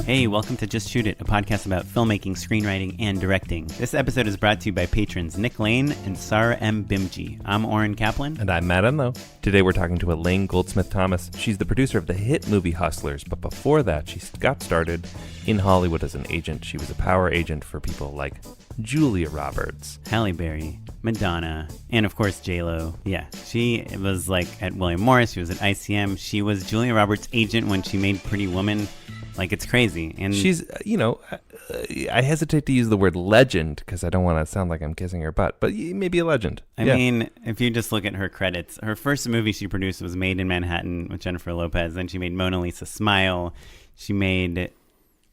Hey, welcome to Just Shoot It, a podcast about filmmaking, screenwriting, and directing. This episode is brought to you by patrons Nick Lane and Sarah M. Bimji. I'm Oren Kaplan. And I'm Matt Enlow. Today we're talking to Elaine Goldsmith-Thomas. She's the producer of the hit movie Hustlers, but before that she got started in Hollywood as an agent. She was a power agent for people like Julia Roberts, Halle Berry, Madonna, and of course J-Lo. Yeah, she was like at William Morris, she was at ICM. She was Julia Roberts' agent when she made Pretty Woman. Like, it's crazy. And she's, I hesitate to use the word legend because I don't want to sound like I'm kissing her butt, but maybe a legend. I mean, if you just look at her credits, her first movie she produced was Made in Manhattan with Jennifer Lopez. Then she made Mona Lisa Smile. She made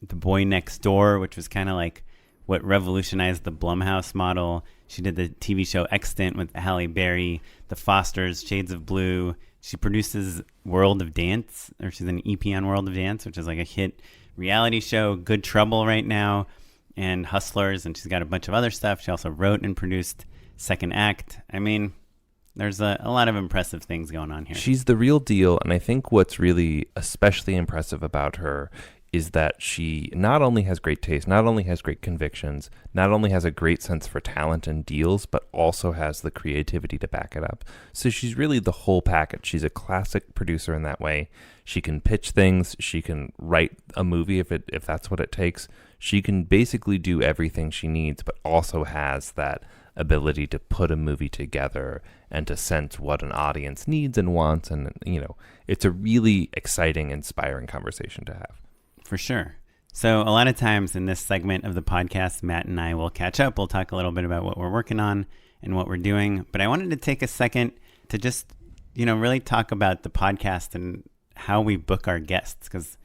The Boy Next Door, which was kind of like what revolutionized the Blumhouse model. She did the TV show Extant with Halle Berry, The Fosters, Shades of Blue. She produces World of Dance, or she's an EP on World of Dance, which is like a hit reality show. Good Trouble right now, and Hustlers, and she's got a bunch of other stuff. She also wrote and produced Second Act. I mean, there's a lot of impressive things going on here. She's the real deal, and I think what's really especially impressive about her is that she not only has great taste, not only has great convictions, not only has a great sense for talent and deals, but also has the creativity to back it up. So she's really the whole package. She's a classic producer in that way. She can pitch things. She can write a movie if that's what it takes. She can basically do everything she needs, but also has that ability to put a movie together and to sense what an audience needs and wants. And, it's a really exciting, inspiring conversation to have. For sure. So a lot of times in this segment of the podcast, Matt and I will catch up. We'll talk a little bit about what we're working on and what we're doing. But I wanted to take a second to just, really talk about the podcast and how we book our guests, because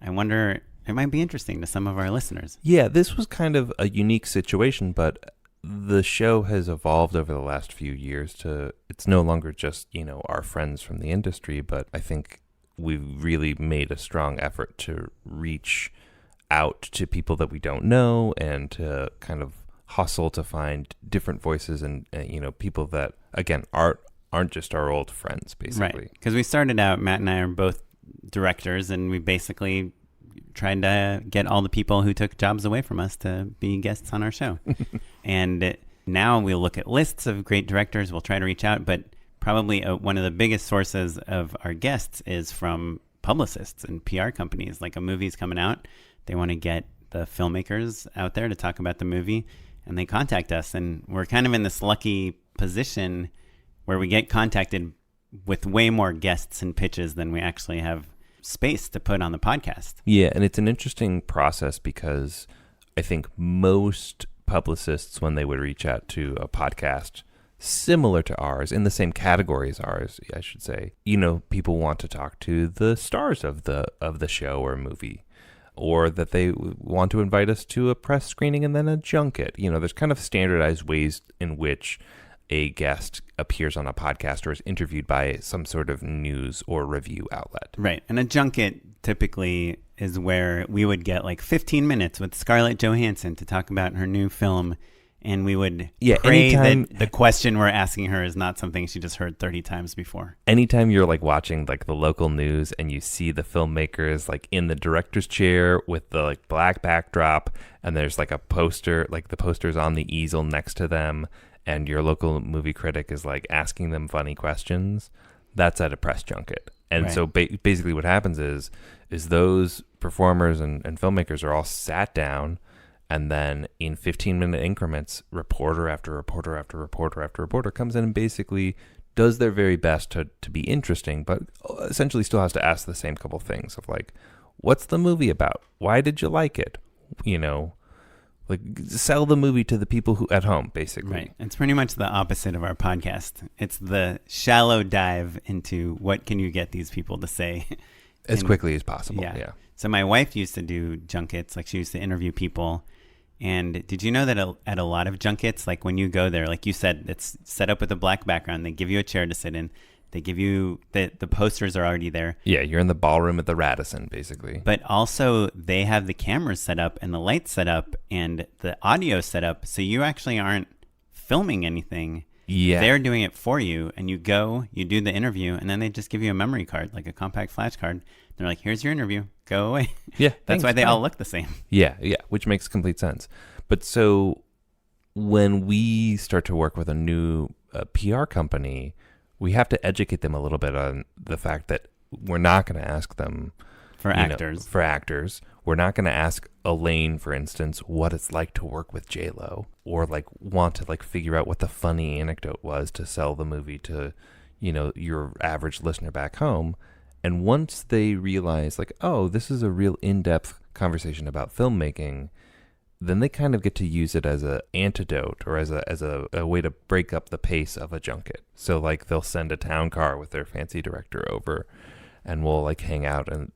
I wonder, it might be interesting to some of our listeners. Yeah, this was kind of a unique situation, but the show has evolved over the last few years it's no longer just, our friends from the industry, but I think we've really made a strong effort to reach out to people that we don't know and to kind of hustle to find different voices and people that, again, aren't just our old friends, basically. Right, because we started out, Matt and I are both directors, and we basically tried to get all the people who took jobs away from us to be guests on our show. And now we'll look at lists of great directors. We'll try to reach out, but probably one of the biggest sources of our guests is from publicists and PR companies. Like, a movie's coming out, they want to get the filmmakers out there to talk about the movie, and they contact us. And we're kind of in this lucky position where we get contacted with way more guests and pitches than we actually have space to put on the podcast. Yeah, and it's an interesting process because I think most publicists, when they would reach out to a podcast similar to ours, in the same category as ours, I should say, people want to talk to the stars of the show or movie, or that they want to invite us to a press screening and then a junket. There's kind of standardized ways in which a guest appears on a podcast or is interviewed by some sort of news or review outlet. Right. And a junket typically is where we would get like 15 minutes with Scarlett Johansson to talk about her new film. And we would pray that the question we're asking her is not something she just heard 30 times before. Anytime you're like watching like the local news and you see the filmmakers like in the director's chair with the like black backdrop, and there's like a poster, like the poster's on the easel next to them, and your local movie critic is like asking them funny questions, that's at a press junket. And so basically what happens is those performers and filmmakers are all sat down, and then in 15-minute increments, reporter after reporter after reporter after reporter comes in and basically does their very best to be interesting, but essentially still has to ask the same couple things of like, what's the movie about? Why did you like it? Like, sell the movie to the people who at home, basically. Right. It's pretty much the opposite of our podcast. It's the shallow dive into what can you get these people to say as quickly as possible. Yeah. So my wife used to do junkets. Like, she used to interview people. And did you know that at a lot of junkets, like when you go there, like you said, it's set up with a black background. They give you a chair to sit in. They give you the posters are already there. Yeah, you're in the ballroom at the Radisson, basically. But also they have the cameras set up and the lights set up and the audio set up. So you actually aren't filming anything. Yeah. They're doing it for you, and you go, you do the interview, and then they just give you a memory card, like a compact flash card. They're like, here's your interview. Go away. Yeah. That's why they all look the same. Yeah, which makes complete sense. But so when we start to work with a new PR company, we have to educate them a little bit on the fact that we're not going to ask them for actors. We're not going to ask Elaine, for instance, what it's like to work with J-Lo, or like want to like figure out what the funny anecdote was to sell the movie to, your average listener back home. And once they realize like, oh, this is a real in-depth conversation about filmmaking, then they kind of get to use it as an antidote or as a way to break up the pace of a junket. So like they'll send a town car with their fancy director over, and we'll like hang out and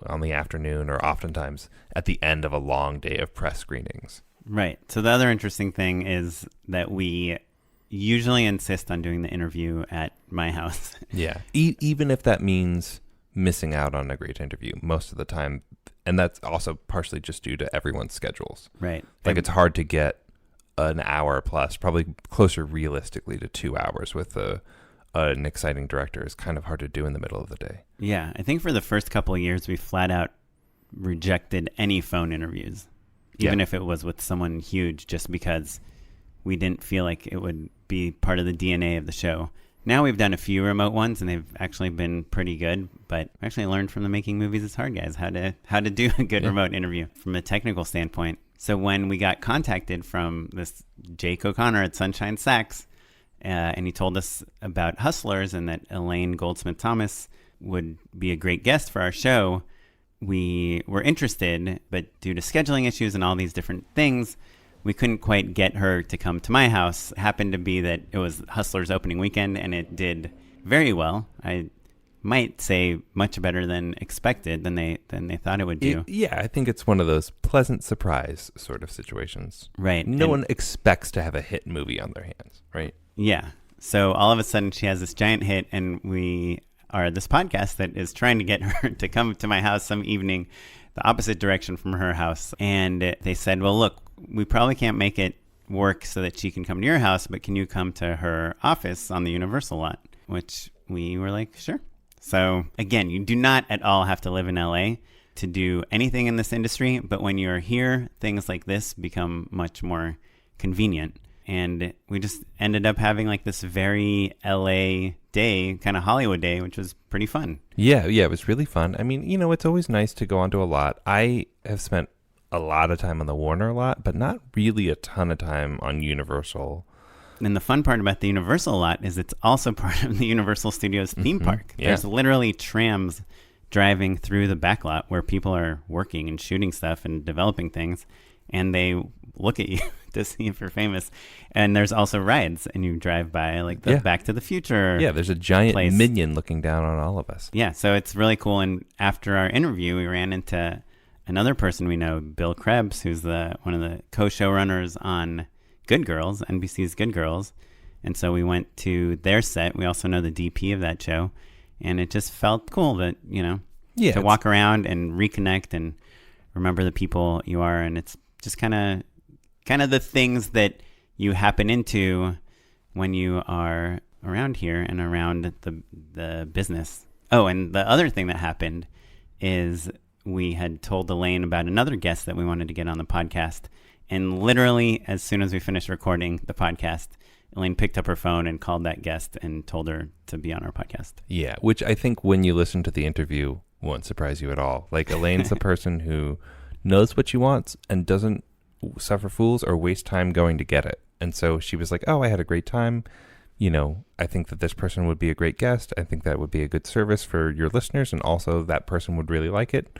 on the afternoon, or oftentimes at the end of a long day of press screenings. Right. So the other interesting thing is that we usually insist on doing the interview at my house. Yeah. Even if that means missing out on a great interview most of the time. And that's also partially just due to everyone's schedules. Right. Like it's hard to get an hour plus, probably closer realistically to 2 hours with an exciting director is kind of hard to do in the middle of the day. Yeah. I think for the first couple of years, we flat out rejected any phone interviews, even if it was with someone huge, just because we didn't feel like it would be part of the DNA of the show. Now we've done a few remote ones, and they've actually been pretty good. But I actually learned from the Making Movies Is Hard guys how to do a good remote interview from a technical standpoint. So when we got contacted from this Jake O'Connor at Sunshine Sax, and he told us about Hustlers and that Elaine Goldsmith-Thomas would be a great guest for our show, we were interested. But due to scheduling issues and all these different things, we couldn't quite get her to come to my house. It happened to be that it was Hustlers opening weekend, and it did very well. I might say much better than expected, than they thought it would do. I think it's one of those pleasant surprise sort of situations. Right. No one expects to have a hit movie on their hands, right? Yeah. So all of a sudden she has this giant hit, and we are this podcast that is trying to get her to come to my house some evening, the opposite direction from her house. And they said, well, look, we probably can't make it work so that she can come to your house, but can you come to her office on the Universal lot? Which we were like, sure. So again, you do not at all have to live in LA to do anything in this industry, but when you're here, things like this become much more convenient. And we just ended up having like this very LA day, kind of Hollywood day, which was pretty fun. Yeah, it was really fun. I mean, it's always nice to go onto a lot. I have spent a lot of time on the Warner lot, but not really a ton of time on Universal. And the fun part about the Universal lot is it's also part of the Universal Studios theme park. Yeah. There's literally trams driving through the back lot where people are working and shooting stuff and developing things, and they look at you to see if you're famous. And there's also rides, and you drive by like the Back to the Future. Yeah, there's a giant place. minion looking down on all of us. Yeah, so it's really cool. And after our interview, we ran into another person we know, Bill Krebs, who's one of the co-showrunners on Good Girls, NBC's Good Girls. And so we went to their set. We also know the DP of that show. And it just felt cool that, to walk around and reconnect and remember the people you are. And it's just kind of the things that you happen into when you are around here and around the business. Oh, and the other thing that happened is we had told Elaine about another guest that we wanted to get on the podcast. And literally, as soon as we finished recording the podcast, Elaine picked up her phone and called that guest and told her to be on our podcast. Yeah, which I think when you listen to the interview won't surprise you at all. Like, Elaine's the person who knows what she wants and doesn't suffer fools or waste time going to get it. And so she was like, oh, I had a great time. I think that this person would be a great guest. I think that would be a good service for your listeners. And also that person would really like it.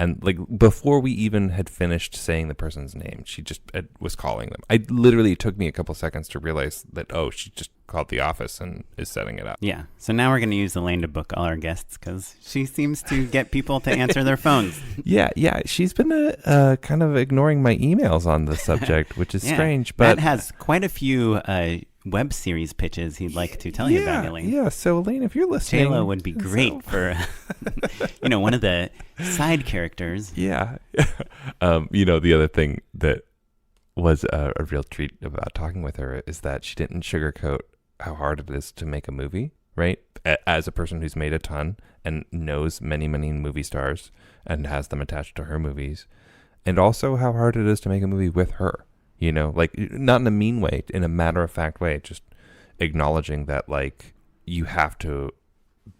And like before we even had finished saying the person's name, she just was calling them. It took me a couple seconds to realize that, she just called the office and is setting it up. Yeah. So now we're going to use Elaine to book all our guests because she seems to get people to answer their phones. Yeah. She's been kind of ignoring my emails on the subject, which is strange. But Matt has quite a few web series pitches he'd like to tell you about, Elaine. Yeah. So Elaine, if you're listening, J-Lo would be great for, one of the side characters. Yeah. The other thing that was a real treat about talking with her is that she didn't sugarcoat how hard it is to make a movie, right? As a person who's made a ton and knows many, many movie stars and has them attached to her movies, and also how hard it is to make a movie with her, you know, like not in a mean way, in a matter-of-fact way, just acknowledging that like you have to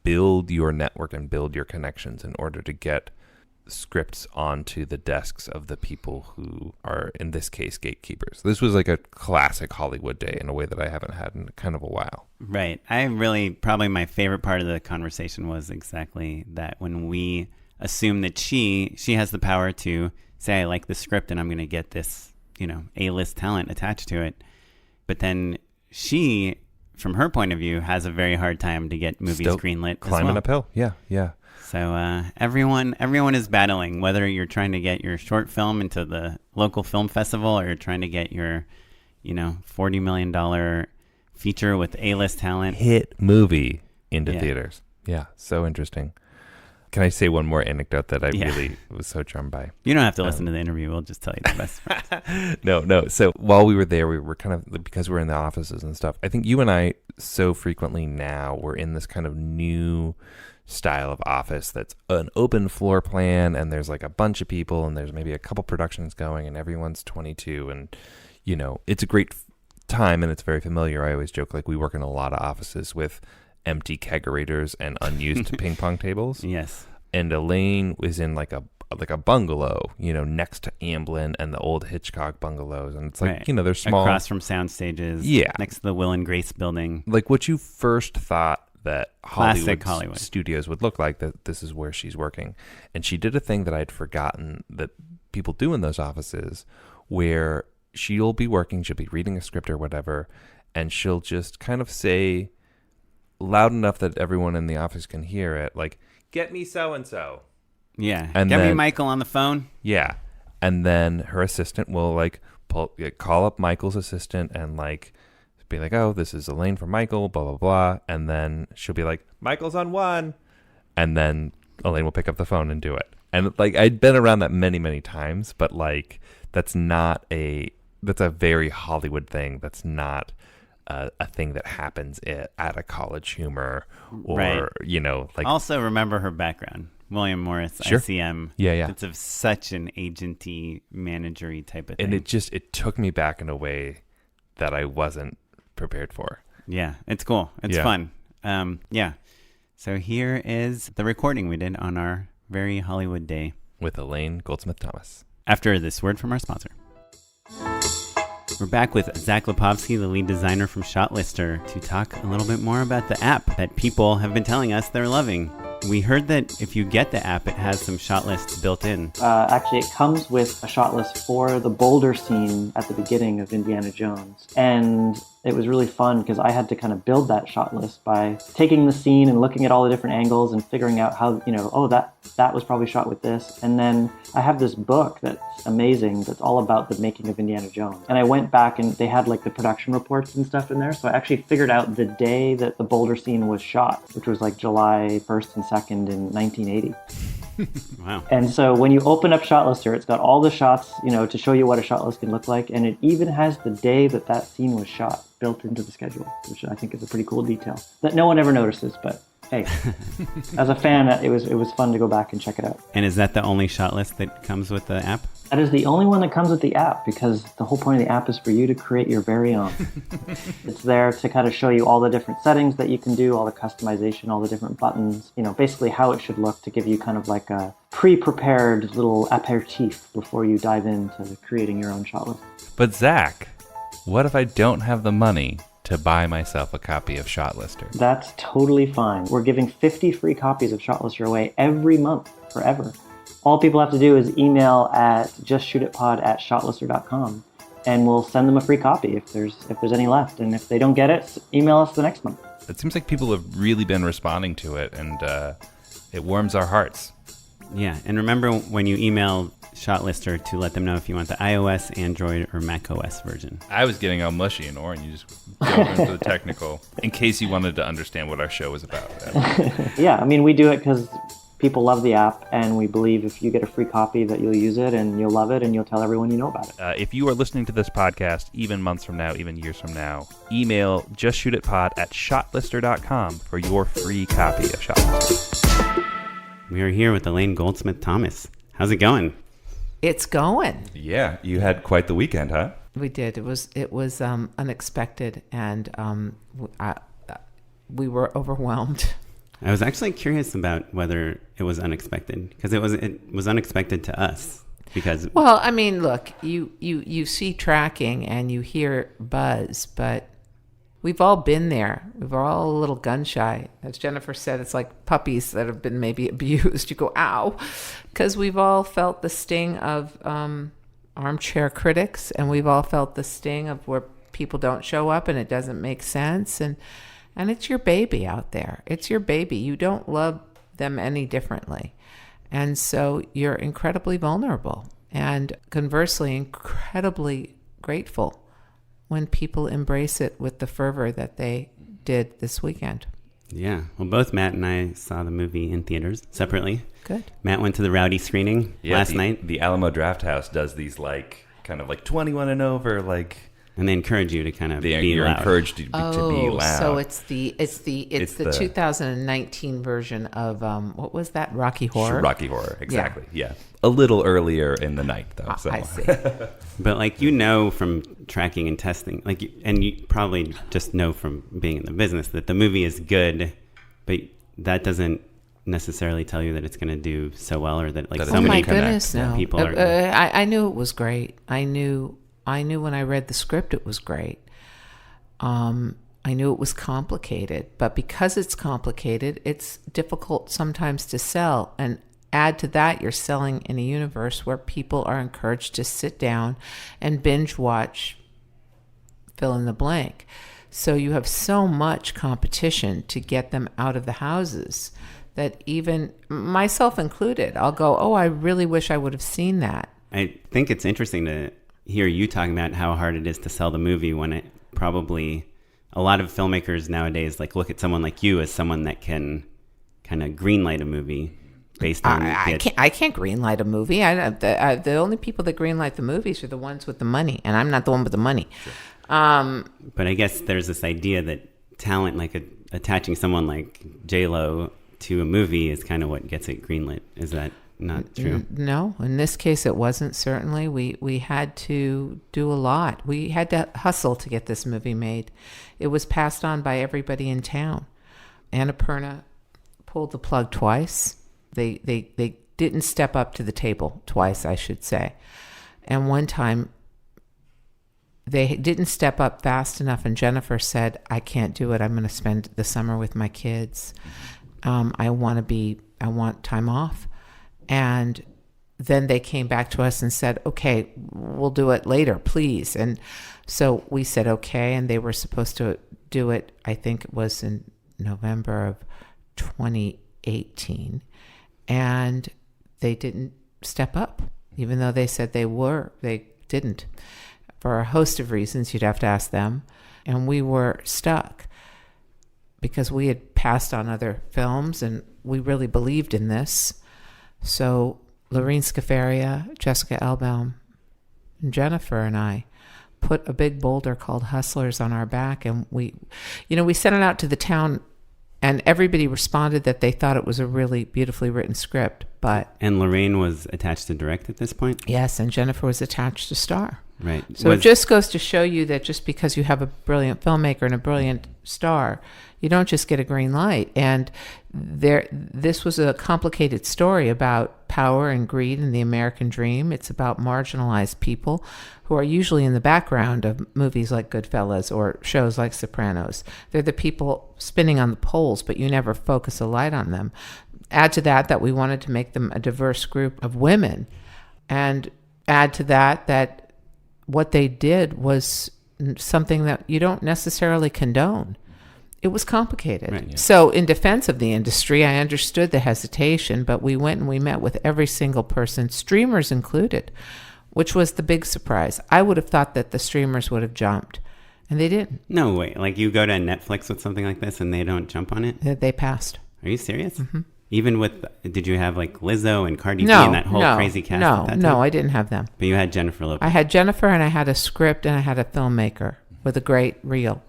build your network and build your connections in order to get scripts onto the desks of the people who are, in this case, gatekeepers. This was like a classic Hollywood day in a way that I haven't had in kind of a while. Right. Probably my favorite part of the conversation was exactly that, when we assume that she has the power to say, I like the script and I'm going to get this, you know, A-list talent attached to it. But then she, from her point of view, has a very hard time to get movies Still greenlit. Climbing uphill. Yeah. So everyone is battling, whether you're trying to get your short film into the local film festival or you're trying to get your, you know, $40 million feature with A-list talent. Hit movie into theaters. Yeah, so interesting. Can I say one more anecdote that I really was so charmed by? You don't have to listen to the interview. We'll just tell you the best. No. So while we were there, we were kind of, because we're in the offices and stuff, I think you and I so frequently now we're in this kind of new style of office that's an open floor plan, and there's like a bunch of people, and there's maybe a couple productions going, and everyone's 22, and you know, it's a great time and it's very familiar. I always joke like we work in a lot of offices with empty kegerators and unused ping pong tables. Yes. And Elaine was in like a bungalow, you know, next to Amblin and the old Hitchcock bungalows, and it's like, you know, they're small, across from sound stages. Yeah, next to the Will and Grace building. Like what you first thought that Hollywood studios would look like, that this is where she's working. And she did a thing that I'd forgotten that people do in those offices, where she'll be working, she'll be reading a script or whatever, and she'll just kind of say loud enough that everyone in the office can hear it, like, get me so-and-so. Yeah. And get then, me Michael on the phone. Yeah. And then her assistant will like call up Michael's assistant and like be like, oh, this is Elaine from Michael, blah, blah, blah. And then she'll be like, Michael's on one. And then Elaine will pick up the phone and do it. And like, I'd been around that many, many times, but like, that's a very Hollywood thing. That's not a thing that happens at a College Humor or, right. You know, like. Also remember her background. William Morris, sure. ICM. Yeah. It's of such an agenty, managery type of thing. And it took me back in a way that I wasn't prepared for. Yeah, it's cool. It's fun. So here is the recording we did on our very Hollywood day. With Elaine Goldsmith-Thomas. After this word from our sponsor. We're back with Zach Lipovsky, the lead designer from Shotlister, to talk a little bit more about the app that people have been telling us they're loving. We heard that if you get the app, it has some shot lists built in. Actually, it comes with a shot list for the boulder scene at the beginning of Indiana Jones. And it was really fun because I had to kind of build that shot list by taking the scene and looking at all the different angles and figuring out how, you know, that was probably shot with this. And then I have this book that's amazing that's all about the making of Indiana Jones. And I went back and they had like the production reports and stuff in there. So I actually figured out the day that the boulder scene was shot, which was like July 1st and 2nd in 1980. Wow. And so when you open up Shotlister, it's got all the shots, you know, to show you what a shot list can look like. And it even has the day that scene was shot built into the schedule, which I think is a pretty cool detail that no one ever notices. But hey, as a fan, it was fun to go back and check it out. And is that the only shot list that comes with the app? That is the only one that comes with the app, because the whole point of the app is for you to create your very own. It's there to kind of show you all the different settings that you can do, all the customization, all the different buttons, you know, basically how it should look, to give you kind of like a pre-prepared little aperitif before you dive into creating your own shot list. But Zach, what if I don't have the money to buy myself a copy of Shotlister? That's totally fine. We're giving 50 free copies of Shotlister away every month, forever. All people have to do is email at justshootitpod@shotlister.com, and we'll send them a free copy if there's any left. And if they don't get it, email us the next month. It seems like people have really been responding to it, and it warms our hearts. Yeah, and remember when you email Shotlister to let them know if you want the iOS, Android, or macOS version. I was getting all mushy, and Oren, you just go into the technical, in case you wanted to understand what our show was about. Yeah, I mean, we do it because people love the app, and we believe if you get a free copy that you'll use it and you'll love it and you'll tell everyone you know about it. If you are listening to this podcast, even months from now, even years from now, email justshootitpod@shotlister.com for your free copy of Shotlister. We are here with Elaine Goldsmith-Thomas. How's it going? It's going. Yeah, you had quite the weekend, huh? We did. It was unexpected, and we were overwhelmed. I was actually curious about whether it was unexpected, because it was unexpected to us. Because well, I mean, look, you see tracking and you hear buzz, but we've all been there. We're all a little gun shy. As Jennifer said, it's like puppies that have been maybe abused. You go, ow, because we've all felt the sting of armchair critics, and we've all felt the sting of where people don't show up and it doesn't make sense, and it's your baby out there. It's your baby. You don't love them any differently. And so you're incredibly vulnerable, and conversely, incredibly grateful when people embrace it with the fervor that they did this weekend. yeah, well, both Matt and I saw the movie in theaters separately. Good. Matt went to the rowdy screening last night. The Alamo Drafthouse does these kind of 21 and over, And they encourage you to kind of be you're loud. encouraged to be loud. So it's the 2019 version of what was that? Rocky Horror. Rocky Horror, exactly. Yeah. A little earlier in the night, though. So. I see. But from tracking and testing, and you probably just know from being in the business that the movie is good, but that doesn't necessarily tell you that it's going to do so well, or that That so Oh many my goodness, no. people are. I knew it was great. I knew when I read the script it was great. I knew it was complicated, but because it's complicated, it's difficult sometimes to sell. And add to that, you're selling in a universe where people are encouraged to sit down and binge watch fill in the blank. So you have so much competition to get them out of the houses that even myself included, I'll go, oh, I really wish I would have seen that. I think it's interesting to hear you talking about how hard it is to sell the movie when it probably a lot of filmmakers nowadays look at someone like you as someone that can kind of greenlight a movie based on I can't greenlight a movie. The only people that greenlight the movies are the ones with the money, and I'm not the one with the money. Sure. But I guess there's this idea that talent, attaching someone like J-Lo to a movie, is kind of what gets it greenlit. Is that not true? No, in this case it wasn't. Certainly, we had to do a lot. We had to hustle to get this movie made. It was passed on by everybody in town. Annapurna pulled the plug twice. They didn't step up to the table twice, I should say. And one time they didn't step up fast enough, and Jennifer said, I can't do it. I'm going to spend the summer with my kids. I want time off. And then they came back to us and said, okay, we'll do it later, please. And so we said, okay. And they were supposed to do it, I think it was in November of 2018. And they didn't step up, even though they said they didn't. For a host of reasons, you'd have to ask them. And we were stuck because we had passed on other films and we really believed in this. So Lorene Scafaria, Jessica Elbaum, and Jennifer and I put a big boulder called Hustlers on our back, and we sent it out to the town, and everybody responded that they thought it was a really beautifully written script. And Lorraine was attached to direct at this point? Yes, and Jennifer was attached to star. Right. So it just goes to show you that just because you have a brilliant filmmaker and a brilliant star, you don't just get a green light. And this was a complicated story about power and greed and the American dream. It's about marginalized people who are usually in the background of movies like Goodfellas or shows like Sopranos. They're the people spinning on the poles, but you never focus a light on them. Add to that we wanted to make them a diverse group of women, and add to that what they did was something that you don't necessarily condone. It was complicated. Right, yeah. So in defense of the industry, I understood the hesitation, but we went and we met with every single person, streamers included, which was the big surprise. I would have thought that the streamers would have jumped, and they didn't. No way. You go to Netflix with something like this and they don't jump on it? They passed. Are you serious? Mm-hmm. Even with, did you have like Lizzo and Cardi B No, and that whole no, crazy cast at that time? no, I didn't have them. But you had Jennifer Lopez. I had Jennifer, and I had a script, and I had a filmmaker with a great reel.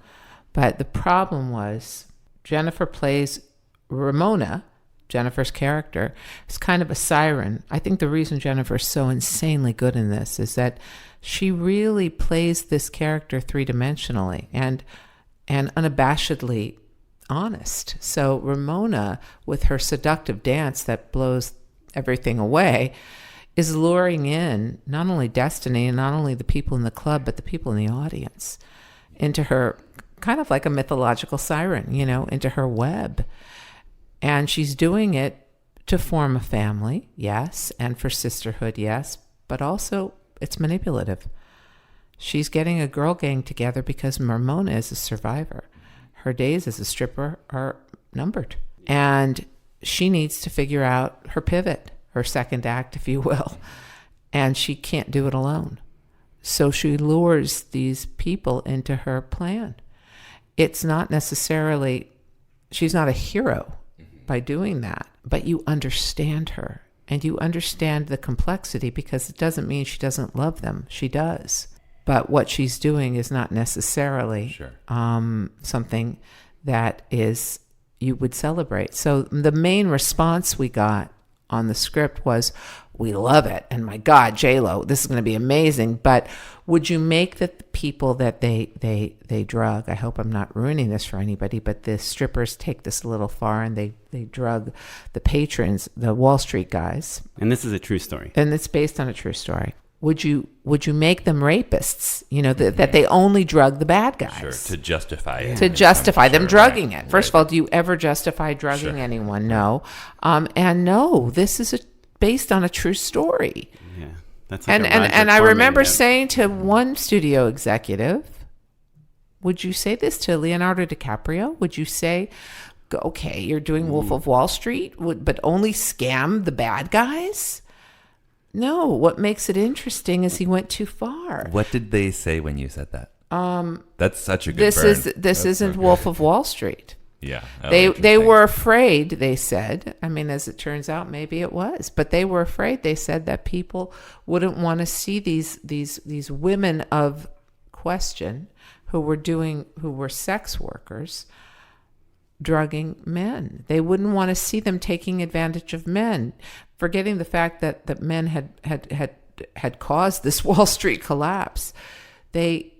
But the problem was Jennifer plays Ramona, Jennifer's character, is kind of a siren. I think the reason Jennifer's so insanely good in this is that she really plays this character three-dimensionally and unabashedly honest. So Ramona, with her seductive dance that blows everything away, is luring in not only Destiny and not only the people in the club, but the people in the audience into her, kind of like a mythological siren, into her web. And she's doing it to form a family, yes, and for sisterhood, yes, but also it's manipulative. She's getting a girl gang together because Ramona is a survivor. Her days as a stripper are numbered. And she needs to figure out her pivot, her second act, if you will. And she can't do it alone. So she lures these people into her plan. It's not necessarily, she's not a hero by doing that, but you understand her and you understand the complexity, because it doesn't mean she doesn't love them. She does. But what she's doing is not necessarily something that is you would celebrate. So the main response we got on the script was, we love it. And my God, J-Lo, this is going to be amazing. But would you make the people that they drug, I hope I'm not ruining this for anybody, but the strippers take this a little far, and they drug the patrons, the Wall Street guys. And this is a true story. And it's based on a true story. Would you make them rapists? That they only drug the bad guys. Sure, to justify it. To justify them drugging right, it. First of all, do you ever justify drugging anyone? No. And no, this is based on a true story. Yeah, that's like and I remember saying to one studio executive, would you say this to Leonardo DiCaprio? Would you say, okay, you're doing Wolf of Wall Street, but only scam the bad guys? No, what makes it interesting is he went too far. What did they say when you said that? That's such a good This isn't Wolf of Wall Street. Yeah. They were afraid, they said. I mean, as it turns out, maybe it was. But they were afraid, they said, that people wouldn't want to see these women of question who were sex workers drugging men. They wouldn't want to see them taking advantage of men, forgetting the fact that men had caused this Wall Street collapse. They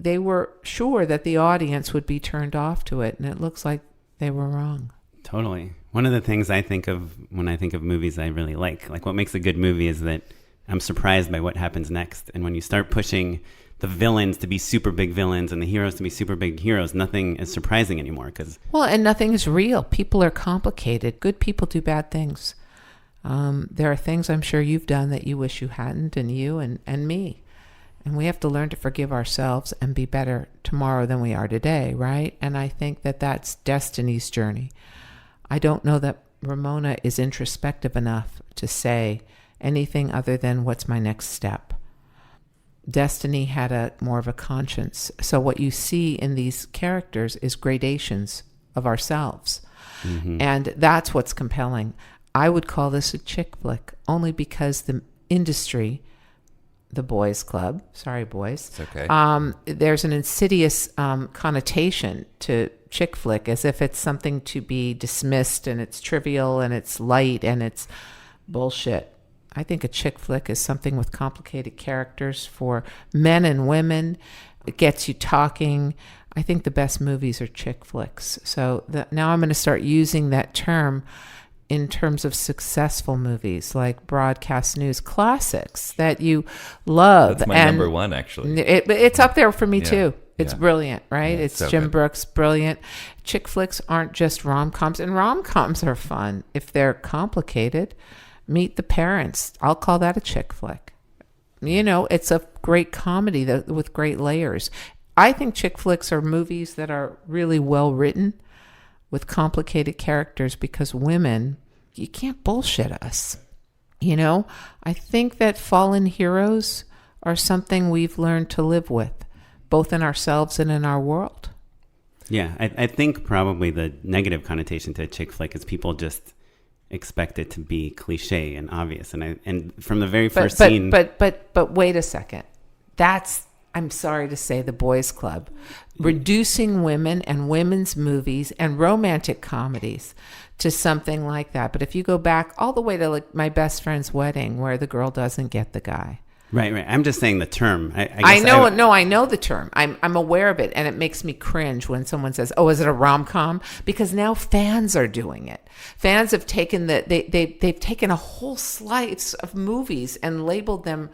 were sure that the audience would be turned off to it, and it looks like they were wrong. Totally. One of the things I think of when I think of movies I really like what makes a good movie is that I'm surprised by what happens next. And when you start pushing the villains to be super big villains and the heroes to be super big heroes, nothing is surprising anymore. And nothing is real. People are complicated. Good people do bad things. There are things I'm sure you've done that you wish you hadn't, and you and me. And we have to learn to forgive ourselves and be better tomorrow than we are today, right? And I think that that's Destiny's journey. I don't know that Ramona is introspective enough to say anything other than what's my next step. Destiny had more of a conscience. So what you see in these characters is gradations of ourselves. Mm-hmm. And that's what's compelling. I would call this a chick flick only because the industry, the boys club, sorry boys, it's okay. There's an insidious connotation to chick flick, as if it's something to be dismissed and it's trivial and it's light and it's bullshit. I think a chick flick is something with complicated characters for men and women. It gets you talking. I think the best movies are chick flicks. So now I'm going to start using that term in terms of successful movies, like broadcast news classics that you love. That's my number one, actually. It's up there for me too. It's brilliant, right? Yeah, it's so Jim good. Brooks, brilliant. Chick flicks aren't just rom-coms, and rom-coms are fun if they're complicated. Meet the Parents. I'll call that a chick flick. It's a great comedy with great layers. I think chick flicks are movies that are really well written with complicated characters, because women, you can't bullshit us. I think that fallen heroes are something we've learned to live with, both in ourselves and in our world. Yeah, I think probably the negative connotation to a chick flick is people just expect it to be cliche and obvious. And from the very But first scene, but wait a second. That's, I'm sorry to say, the boys' club, reducing women and women's movies and romantic comedies to something like that. But if you go back all the way to like My Best Friend's Wedding, where the girl doesn't get the guy. right. I'm just saying the term. I know the term. I'm aware of it, and it makes me cringe when someone says, "Oh, is it a rom-com?" Because now fans are doing it. Fans have taken they've taken a whole slice of movies and labeled them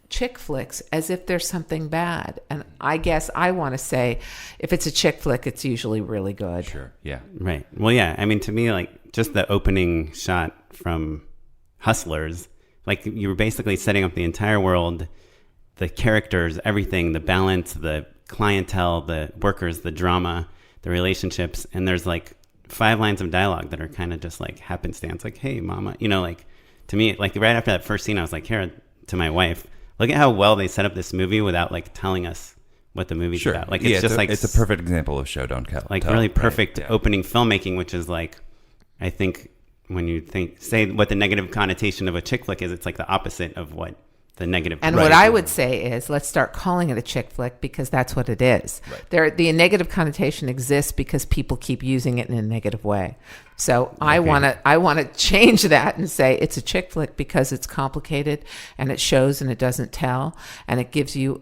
chick flicks as if there's something bad. And I guess I want to say, if it's a chick flick, it's usually really good. Sure. Yeah. Right. Well, yeah. I mean, to me, like just the opening shot from Hustlers, like you were basically setting up the entire world, the characters, everything, the balance, the clientele, the workers, the drama, the relationships. And there's like 5 lines of dialogue that are kind of just like happenstance, like, "Hey, mama," like to me, like right after that first scene, I was like, "Here," to my wife, "Look at how well they set up this movie without like telling us what the movie's about." Like it's just like it's a perfect example of show don't tell. Like really perfect right? opening filmmaking, which is like, I think when you say what the negative connotation of a chick flick is, it's like the opposite of what the negative. And what I would say is, let's start calling it a chick flick, because that's what it is. Right. The negative connotation exists because people keep using it in a negative way. So I want to change that and say it's a chick flick because it's complicated and it shows and it doesn't tell and it gives you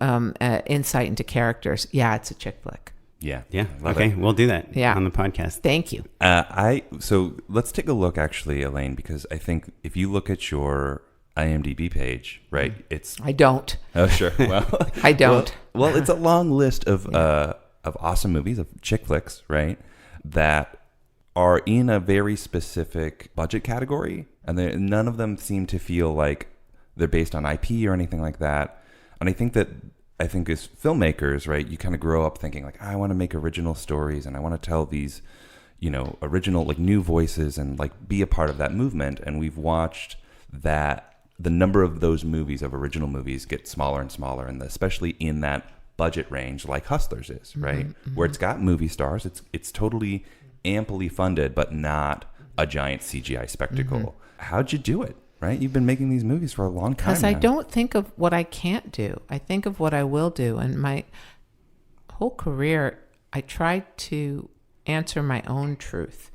insight into characters. Yeah, it's a chick flick. Yeah. Okay, we'll do that on the podcast. Thank you. So let's take a look, actually, Elaine, because I think if you look at your IMDb page, right? I don't. Oh, sure. Well, I don't. Well, it's a long list of awesome movies, of chick flicks, right? That are in a very specific budget category, and none of them seem to feel like they're based on IP or anything like that. And I think as filmmakers, right, you kind of grow up thinking like, I want to make original stories and I want to tell these, original, like, new voices and like be a part of that movement. And we've watched that the number of those movies, of original movies, get smaller and smaller, and especially in that budget range, like Hustlers is, right? Mm-hmm. Where it's got movie stars, it's totally amply funded, but not a giant CGI spectacle. Mm-hmm. How'd you do it, right? You've been making these movies for a long time. Because I don't think of what I can't do. I think of what I will do. And my whole career, I tried to answer my own truth.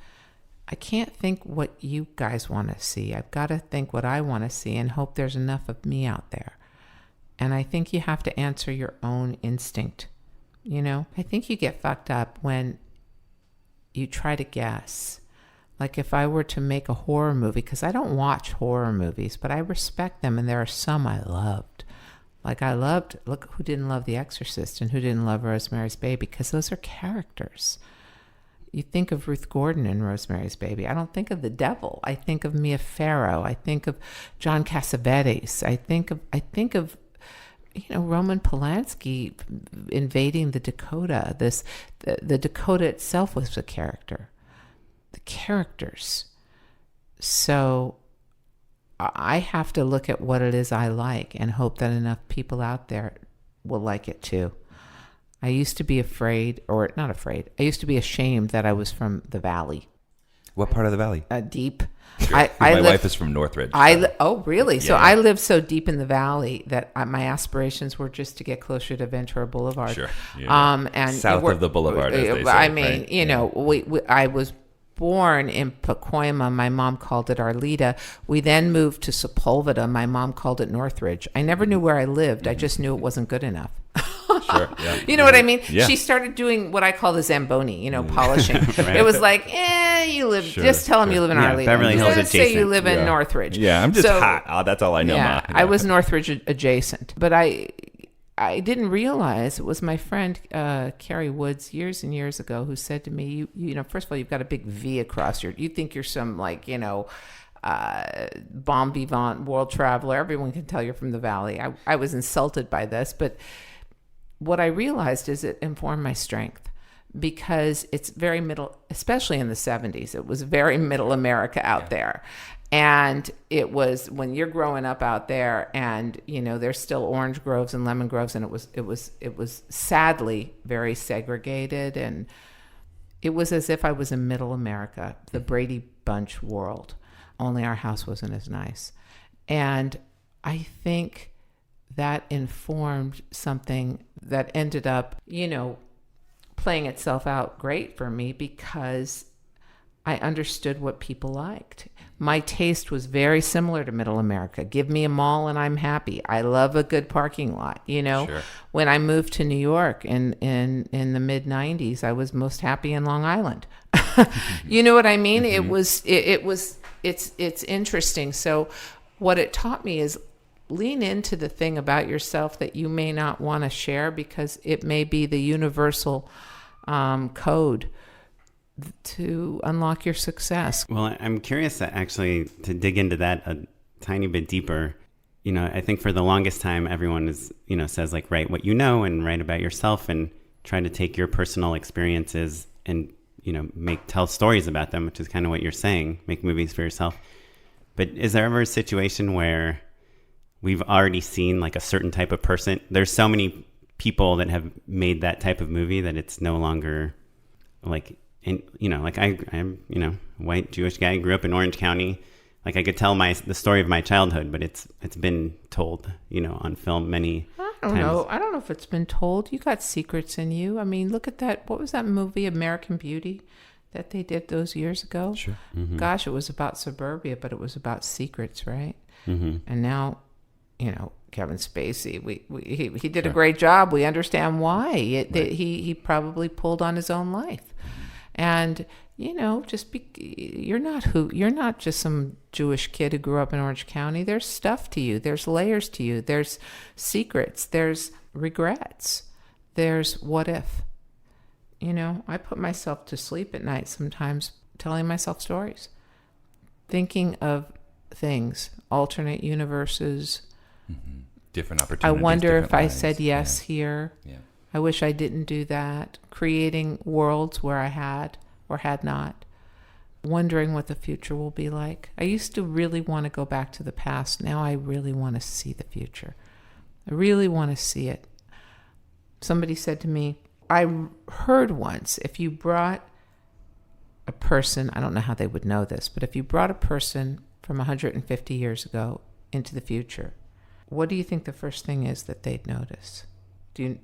I can't think what you guys want to see. I've got to think what I want to see and hope there's enough of me out there. And I think you have to answer your own instinct. I think you get fucked up when you try to guess. Like if I were to make a horror movie, because I don't watch horror movies, but I respect them, and there are some I loved. Like look who didn't love The Exorcist and who didn't love Rosemary's Baby, because those are characters. You think of Ruth Gordon in Rosemary's Baby. I don't think of the devil. I think of Mia Farrow. I think of John Cassavetes. I think of Roman Polanski invading the Dakota. The Dakota itself was a character. The characters. So I have to look at what it is I like and hope that enough people out there will like it too. I used to be afraid, or not afraid, I used to be ashamed that I was from the Valley. What part of the Valley? Deep. Sure. My wife is from Northridge. Oh, really? Yeah. So I lived so deep in the Valley that my aspirations were just to get closer to Ventura Boulevard. Sure. Yeah. And south of the boulevard, as they say. I mean, right? I was born in Pacoima. My mom called it Arleta. We then moved to Sepulveda. My mom called it Northridge. I never knew where I lived. I just knew it wasn't good enough. Sure. Yeah. You know what I mean? Yeah. She started doing what I call the Zamboni, polishing. Right. It was like, you live, just tell them you live in Arleta. Beverly Hills Just say you adjacent. live in Northridge. Yeah, I'm just hot. Oh, that's all I know, Yeah, Ma. I was Northridge adjacent. But I didn't realize it was my friend Carrie Woods years and years ago who said to me, you first of all, you've got a big V across you think you're some bon vivant world traveler. Everyone can tell you're from the Valley. I was insulted by this, but what I realized is it informed my strength, because it's very middle, especially in the 70s. It was very middle America out there. And it was when you're growing up out there and, there's still orange groves and lemon groves, and it was sadly very segregated. And it was as if I was in middle America, the Brady Bunch world. only our house wasn't as nice. And I think that informed something that ended up, playing itself out great for me, because I understood what people liked. My taste was very similar to Middle America. Give me a mall and I'm happy. I love a good parking lot. Sure. When I moved to New York in the mid 90s, I was most happy in Long Island. You know what I mean? It's interesting. So what it taught me is lean into the thing about yourself that you may not want to share, because it may be the universal code to unlock your success. Well, I'm curious to dig into that a tiny bit deeper. I think for the longest time, everyone says like, write what you know and write about yourself, and try to take your personal experiences and, tell stories about them, which is kind of what you're saying, make movies for yourself. But is there ever a situation where we've already seen like a certain type of person? There's so many people that have made that type of movie that it's no longer like, I'm, a white Jewish guy, grew up in Orange County. Like I could tell the story of my childhood, but it's been told, on film many times. I don't know if it's been told. You got secrets in you. I mean, look at that. What was that movie, American Beauty, that they did those years ago? Sure. Mm-hmm. Gosh, it was about suburbia, but it was about secrets, right? Mm-hmm. And now, Kevin Spacey, he did a great job. We understand why. He probably pulled on his own life. And, you're not just some Jewish kid who grew up in Orange County. There's stuff to you. There's layers to you. There's secrets. There's regrets. There's what if. I put myself to sleep at night sometimes telling myself stories, thinking of things, alternate universes. Mm-hmm. Different I opportunities. wonder if I lives. said yes here. Yeah. I wish I didn't do that. Creating worlds where I had or had not. Wondering what the future will be like. I used to really want to go back to the past. Now I really want to see the future. I really want to see it. Somebody said to me, I heard once, if you brought a person, I don't know how they would know this, but if you brought a person from 150 years ago into the future, what do you think the first thing is that they'd notice?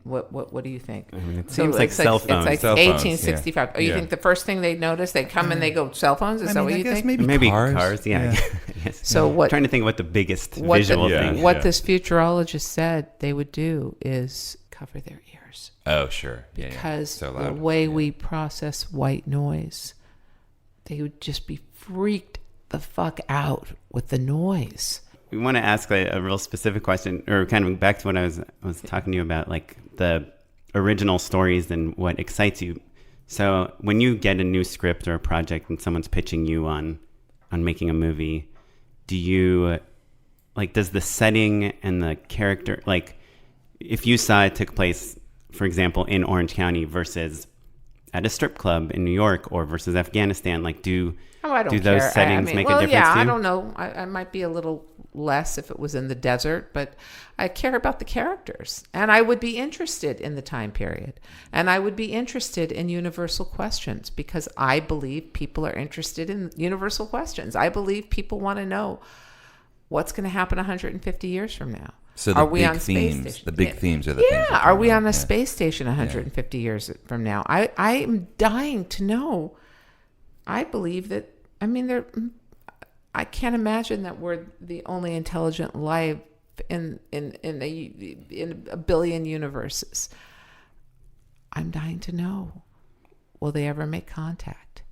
What do you think? I mean, it seems like cell phones. It's like Cell phones, 1865. yeah. Oh, you think the first thing they notice, they come and they go, cell phones? Is that what you think? Maybe cars. Yeah. Yes. So I'm trying to think of what the biggest what visual the, thing. What this futurologist said they would do is cover their ears. Oh, sure. Because So the loud. way we process white noise, they would just be freaked the fuck out with the noise. We want to ask a real specific question, or kind of back to what I was talking to you about, like the original stories and what excites you. So when you get a new script or a project and someone's pitching you on making a movie, do you does the setting and the character, like if you saw it took place, for example, in Orange County versus at a strip club in New York or versus Afghanistan, do those care. settings make a difference to you? I don't know. I might be a little less if it was in the desert, but I care about the characters. And I would be interested in the time period. And I would be interested in universal questions because I believe people are interested in universal questions. I believe people want to know what's going to happen 150 years from now. So are we on space themes, station? the big themes are the things. Yeah, are we on a space station 150 years from now? I am dying to know. I believe that, I can't imagine that we're the only intelligent life in a billion universes. I'm dying to know. Will they ever make contact?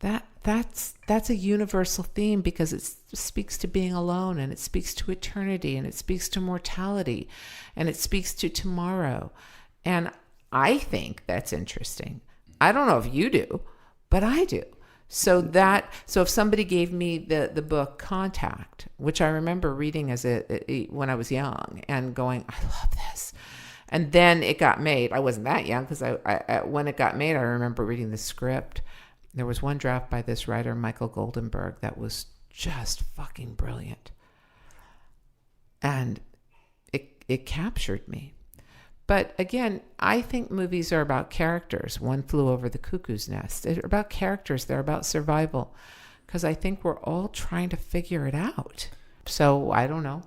That's a universal theme because it speaks to being alone, and it speaks to eternity, and it speaks to mortality, and it speaks to tomorrow. And I think that's interesting. I don't know if you do, but I do. So if somebody gave me the book Contact, which I remember reading when I was young and going, I love this. And then it got made. I wasn't that young because when it got made, I remember reading the script. There was one draft by this writer, Michael Goldenberg, that was just fucking brilliant. And it captured me. But again, I think movies are about characters. One Flew Over the Cuckoo's Nest. They're about characters. They're about survival. because I think we're all trying to figure it out. So I don't know.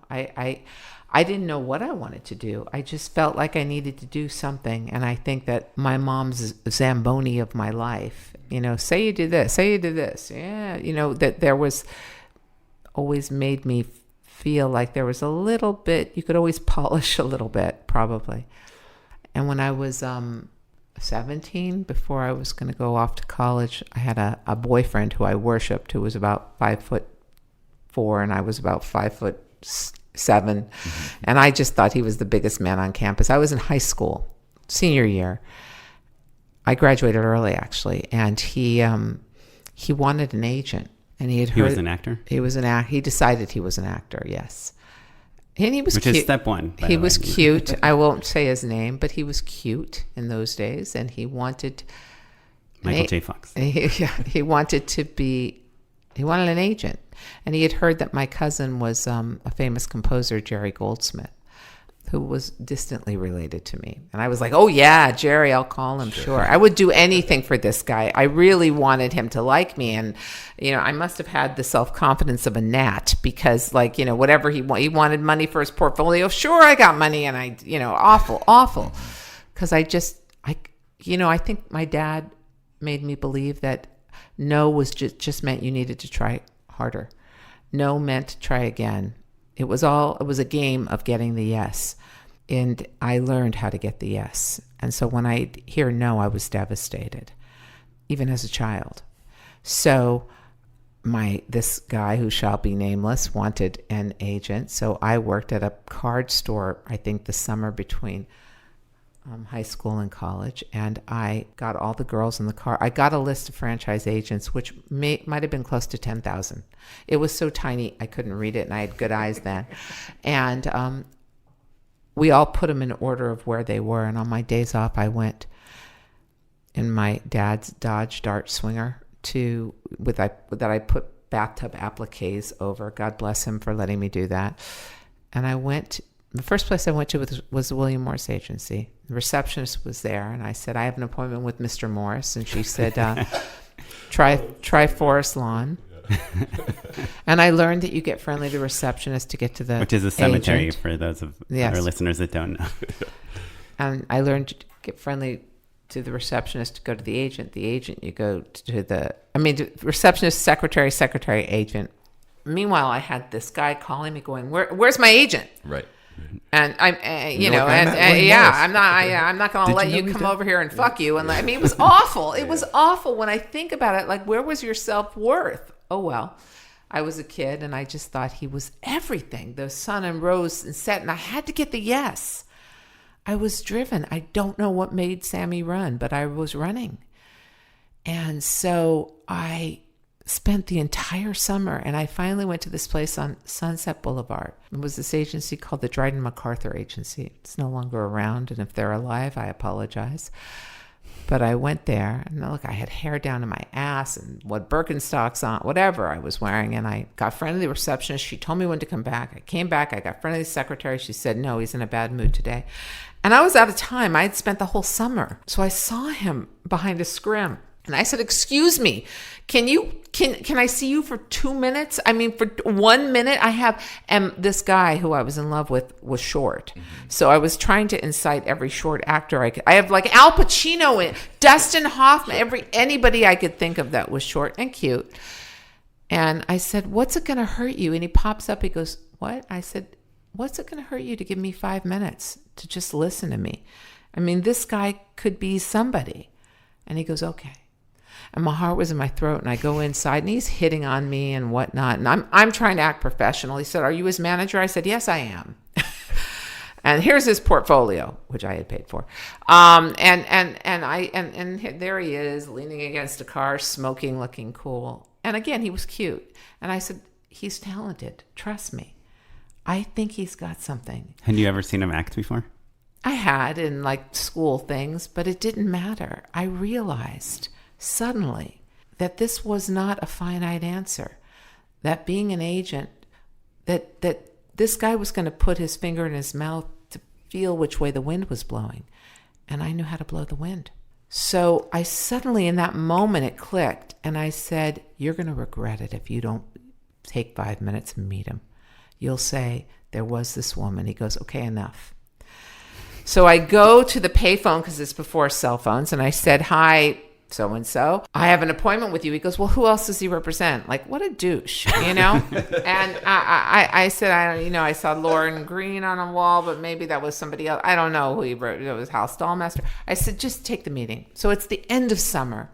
I didn't know what I wanted to do. I just felt like I needed to do something. And I think that my mom's Zamboni of my life, say you do this, say you do this. Yeah. That there was always made me feel like there was a little bit, you could always polish a little bit, probably. And when I was 17, before I was going to go off to college, I had a boyfriend who I worshipped, who was about 5'4", and I was about 5'7". Mm-hmm. And I just thought he was the biggest man on campus. I was in high school, senior year. I graduated early, actually, and he wanted an agent, and he was an actor. He decided he was an actor. Yes, and he was which cute. Is step one. He was cute. I won't say his name, but he was cute in those days, and he wanted Michael J. Fox. He wanted an agent. And he had heard that my cousin was a famous composer, Jerry Goldsmith, who was distantly related to me. And I was like, oh, yeah, Jerry, I'll call him, sure. I would do anything for this guy. I really wanted him to like me. And, I must have had the self-confidence of a gnat because, whatever he wanted money for his portfolio. Sure, I got money. And I, awful. Because I think my dad made me believe that no was just meant you needed to try harder. No meant try again. It was a game of getting the yes. And I learned how to get the yes. And so when I hear no, I was devastated, even as a child. So this guy who shall be nameless wanted an agent. So I worked at a card store, I think the summer between high school and college, and I got all the girls in the car. I got a list of franchise agents, which might have been close to 10,000. It was so tiny I couldn't read it, and I had good eyes then. And we all put them in order of where they were. And on my days off, I went in my dad's Dodge Dart Swinger that I put bathtub appliques over. God bless him for letting me do that. And the first place I went to was the William Morris Agency. The receptionist was there, and I said, I have an appointment with Mr. Morris. And she said, try Forest Lawn. And I learned that you get friendly to receptionist to get to the which is a cemetery agent. for those of our listeners that don't know. And I learned to get friendly to the receptionist to go to the agent. The agent, you go to receptionist, secretary, agent. Meanwhile, I had this guy calling me going, where's my agent? Right. And I'm, I'm not going to let you come over here and fuck you. And it was awful. It was awful when I think about it. Like, where was your self-worth? Oh, well, I was a kid and I just thought he was everything. The sun and rose and set, and I had to get the yes. I was driven. I don't know what made Sammy run, but I was running. And so I spent the entire summer, and I finally went to this place on Sunset Boulevard. It was this agency called the Dryden MacArthur Agency. It's no longer around, and if they're alive, I apologize. But I went there, and look, I had hair down to my ass and what Birkenstocks on, whatever I was wearing, and I got friendly with the receptionist. She told me when to come back. I came back. I got friendly with the secretary. She said, no, he's in a bad mood today. And I was out of time. I had spent the whole summer. So I saw him behind a scrim. And I said, excuse me, can I see you for 2 minutes? I mean, for 1 minute and this guy who I was in love with was short. Mm-hmm. So I was trying to incite every short actor I could. I have like Al Pacino in, Dustin Hoffman, anybody I could think of that was short and cute. And I said, what's it going to hurt you? And he pops up, he goes, what? I said, what's it going to hurt you to give me 5 minutes to just listen to me? I mean, this guy could be somebody. And he goes, okay. And my heart was in my throat, and I go inside, and he's hitting on me and whatnot. And I'm trying to act professional. He said, are you his manager? I said, yes, I am. And here's his portfolio, which I had paid for. And there he is, leaning against a car, smoking, looking cool. And again, he was cute. And I said, he's talented. Trust me. I think he's got something. Had you ever seen him act before? I had in like school things, but it didn't matter. I realized suddenly that this was not a finite answer, that being an agent, that this guy was going to put his finger in his mouth to feel which way the wind was blowing. And I knew how to blow the wind. So I suddenly, in that moment, it clicked. And I said, you're going to regret it if you don't take 5 minutes and meet him. You'll say, there was this woman. He goes, okay, enough. So I go to the payphone because it's before cell phones. And I said, hi, so-and-so. I have an appointment with you. He goes, well, who else does he represent? Like, what a douche, And I said, I saw Lauren Green on a wall, but maybe that was somebody else. I don't know who he wrote. It was Hal Stallmaster. I said, just take the meeting. So it's the end of summer.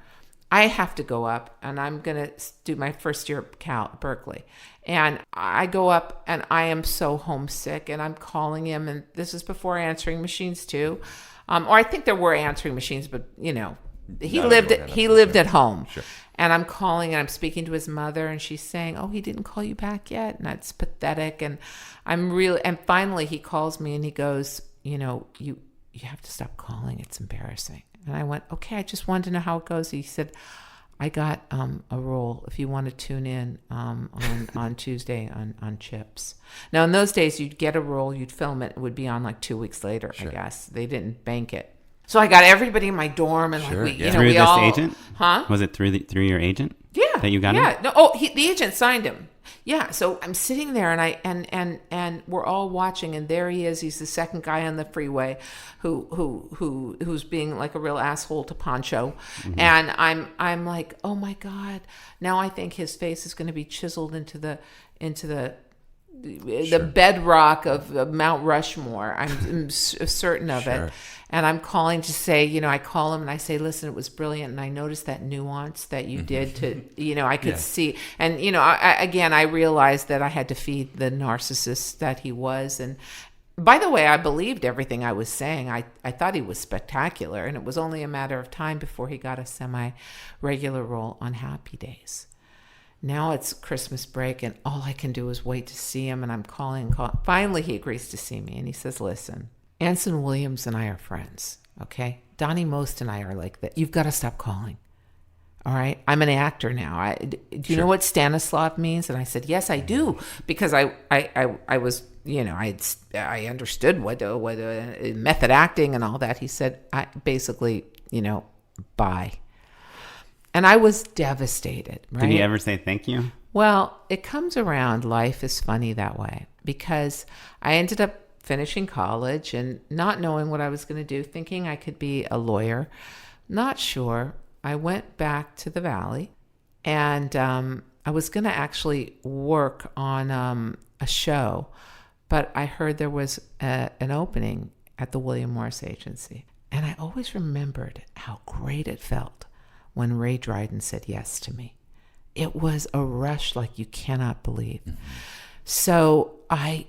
I have to go up, and I'm going to do my first year at Berkeley. And I go up, and I am so homesick, and I'm calling him, and this is before answering machines, too. Or I think there were answering machines, but, he lived at home. Sure. And I'm calling, and I'm speaking to his mother, and she's saying, oh, he didn't call you back yet? And that's pathetic. And and finally he calls me, and he goes, you have to stop calling. It's embarrassing. And I went, okay, I just wanted to know how it goes. He said, I got a role if you want to tune in on Tuesday on Chips. Now, in those days, you'd get a role, you'd film it. It would be on like 2 weeks later, sure. I guess. They didn't bank it. So I got everybody in my dorm, and sure, through this agent? Huh? Was it through your agent? Yeah. That you got him? Yeah. No, the agent signed him. Yeah, so I'm sitting there, and we're all watching, and there he is. He's the second guy on the freeway who's being like a real asshole to Pancho, mm-hmm. And I'm like, oh my God! Now I think his face is going to be chiseled into the sure. bedrock of Mount Rushmore. I'm certain of sure. it. And I'm calling to say, I call him and I say, listen, it was brilliant. And I noticed that nuance that you did to, I could see. And, I realized that I had to feed the narcissist that he was. And by the way, I believed everything I was saying. I thought he was spectacular. And it was only a matter of time before he got a semi-regular role on Happy Days. Now it's Christmas break, and all I can do is wait to see him. And I'm calling. Finally, he agrees to see me. And he says, listen, Anson Williams and I are friends, okay? Donnie Most and I are like that. You've got to stop calling, all right? I'm an actor now. Do you sure. know what Stanislav means? And I said, yes, I do, because I was, I understood what method acting and all that. He said, basically, bye. And I was devastated, right? Did he ever say thank you? Well, it comes around. Life is funny that way, because I ended up finishing college and not knowing what I was going to do, thinking I could be a lawyer. Not sure. I went back to the Valley, and I was going to actually work on a show, but I heard there was an opening at the William Morris Agency. And I always remembered how great it felt when Ray Dryden said yes to me. It was a rush like you cannot believe. Mm-hmm. So I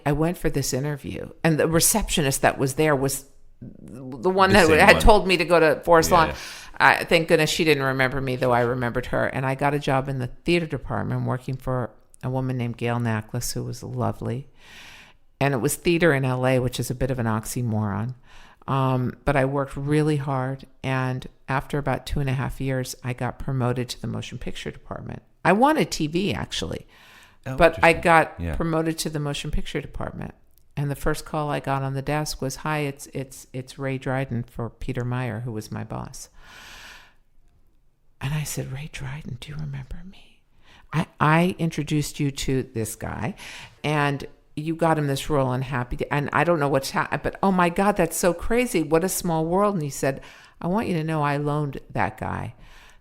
went for this interview, and the receptionist that was there was the one that had told me to go to Forest Lawn. Yeah. Thank goodness she didn't remember me, though I remembered her. And I got a job in the theater department working for a woman named Gail Naklis, who was lovely. And it was theater in LA, which is a bit of an oxymoron. But I worked really hard. And after about 2.5 years, I got promoted to the motion picture department. I wanted TV, actually. But I got promoted to the motion picture department, and the first call I got on the desk was, "Hi, it's Ray Dryden for Peter Meyer, who was my boss." And I said, "Ray Dryden, do you remember me? I introduced you to this guy, and you got him this role on Happy Day, and I don't know what's happened, but oh my God, that's so crazy! What a small world!" And he said, "I want you to know I loaned that guy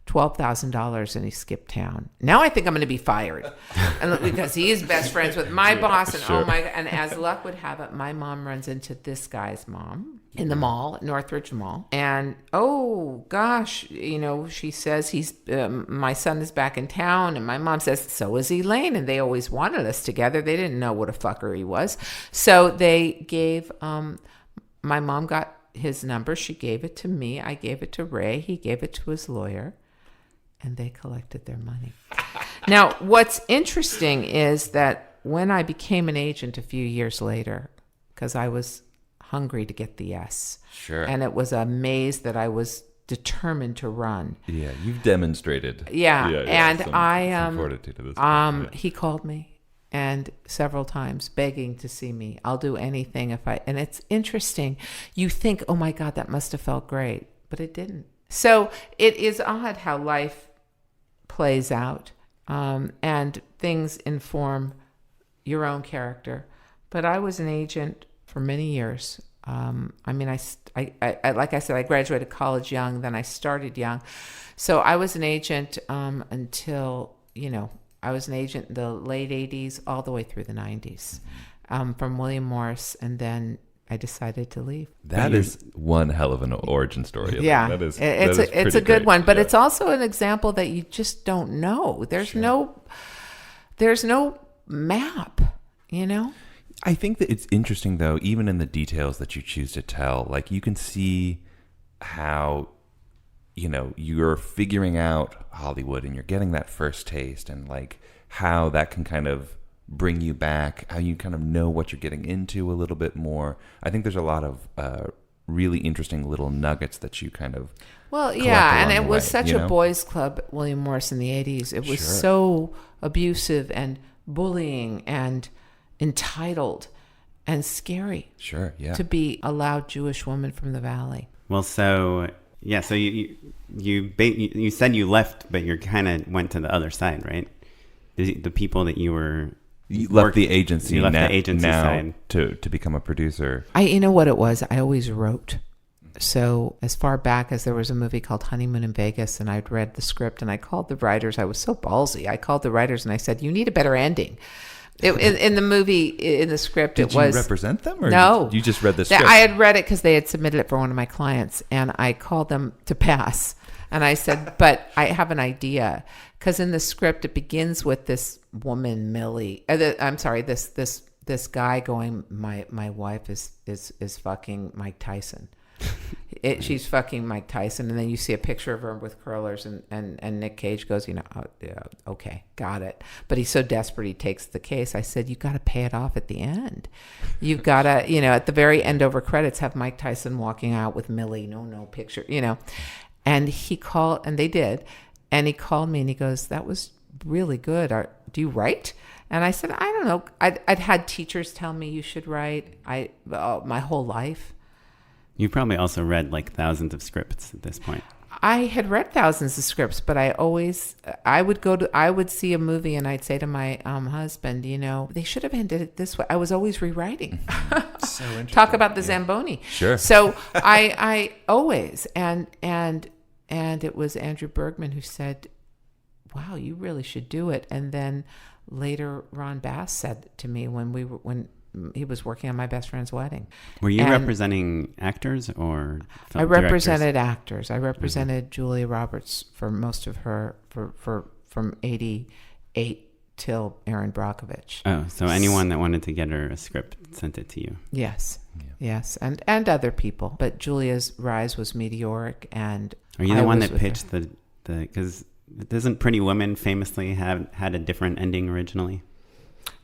$12,000 and he skipped town. Now I think I'm going to be fired." And because he is best friends with my boss, and sure. and as luck would have it, my mom runs into this guy's mom in the mall, at Northridge Mall. And oh gosh, she says my son is back in town, and my mom says, so is Elaine, and they always wanted us together. They didn't know what a fucker he was. So they gave, my mom got his number. She gave it to me. I gave it to Ray. He gave it to his lawyer. And they collected their money. Now, what's interesting is that when I became an agent a few years later, because I was hungry to get the yes. Sure. And it was a maze that I was determined to run. Yeah, you've demonstrated. Yeah. And some fortitude to this he called me, and several times begging to see me. I'll do anything and it's interesting. You think, oh my God, that must have felt great. but it didn't. So it is odd how life plays out, and things inform your own character. But I was an agent for many years. I mean, I like I said, I graduated college young, then I started young. So I was an agent until, I was an agent in the late 80s all the way through the 90s, from William Morris, and then I decided to leave. That is one hell of an origin story. Yeah, that is it's a good great. one, but Yeah. it's also an example that you just don't know. There's no map, I think that it's interesting, though, even in the details that you choose to tell. Like, you can see how, you're figuring out Hollywood and you're getting that first taste, and like how that can kind of bring you back, how you kind of know what you're getting into a little bit more. I think there's a lot of really interesting little nuggets that you kind of collect and along it the was way, such a boys' club, William Morris, in the 80s. It was so abusive and bullying and entitled and scary. Sure, yeah. To be a loud Jewish woman from the Valley. Well, so you said you left, but you kind of went to the other side, right? The people that you were... You left the agency. You left now, the agency now side to become a producer. You know what it was? I always wrote. So as far back as there was a movie called Honeymoon in Vegas, and I'd read the script, and I called the writers. I was so ballsy. I called the writers and I said, "You need a better ending." In the movie, in the script, Did it was... you represent them? Or No. you just read the script? I had read it because they had submitted it for one of my clients, and I called them to pass. And I said, but I have an idea. Because in the script, it begins with this woman, Millie. This guy going, my wife is fucking Mike Tyson. She's fucking Mike Tyson. And then you see a picture of her with curlers, and Nick Cage goes, oh, yeah, okay, got it. But he's so desperate, he takes the case. I said, you got to pay it off at the end. You've got to, at the very end over credits, have Mike Tyson walking out with Millie, no picture, And he called, and they did. And he called me and he goes, that was really good. Do you write? And I said, I don't know. I'd had teachers tell me you should write my whole life. You probably also read like thousands of scripts at this point. I had read thousands of scripts, but I would see a movie and I'd say to my husband, they should have ended it this way. I was always rewriting. So interesting. Talk about the Zamboni. Sure. So I always, and it was Andrew Bergman who said, wow, you really should do it. And then later Ron Bass said to me when he was working on My Best Friend's Wedding. Were you representing actors or I represented actors. I represented Julia Roberts for most of her, from 88 till Erin Brockovich. Oh, so anyone that wanted to get her a script sent it to you. Yes. Yeah. Yes, and other people. But Julia's rise was meteoric, and are you the one that pitched the because doesn't Pretty Woman famously had a different ending originally?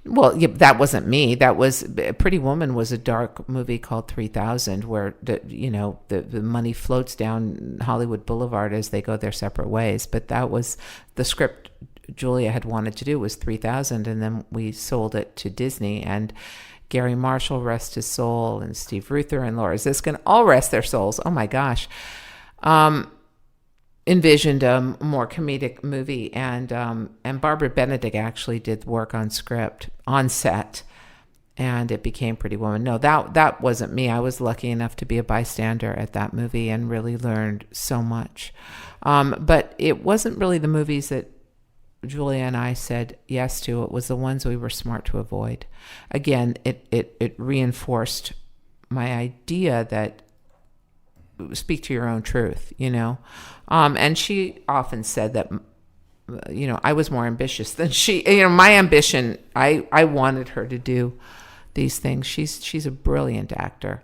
Well, yeah, that wasn't me. That was Pretty Woman was a dark movie called 3000, where the money floats down Hollywood Boulevard as they go their separate ways. But that was the script Julia had wanted to do was 3000, and then we sold it to Disney, and Gary Marshall, rest his soul, and Steve Ruther and Laura Ziskin, all rest their souls. Oh my gosh. Envisioned a more comedic movie, and Barbara Benedict actually did work on script on set, and it became Pretty Woman. No, that wasn't me. I was lucky enough to be a bystander at that movie and really learned so much. But it wasn't really the movies that Julia and I said yes to. It was the ones we were smart to avoid. Again, it reinforced my idea that speak to your own truth, and she often said that, I was more ambitious than she, my ambition, I wanted her to do these things. She's a brilliant actor,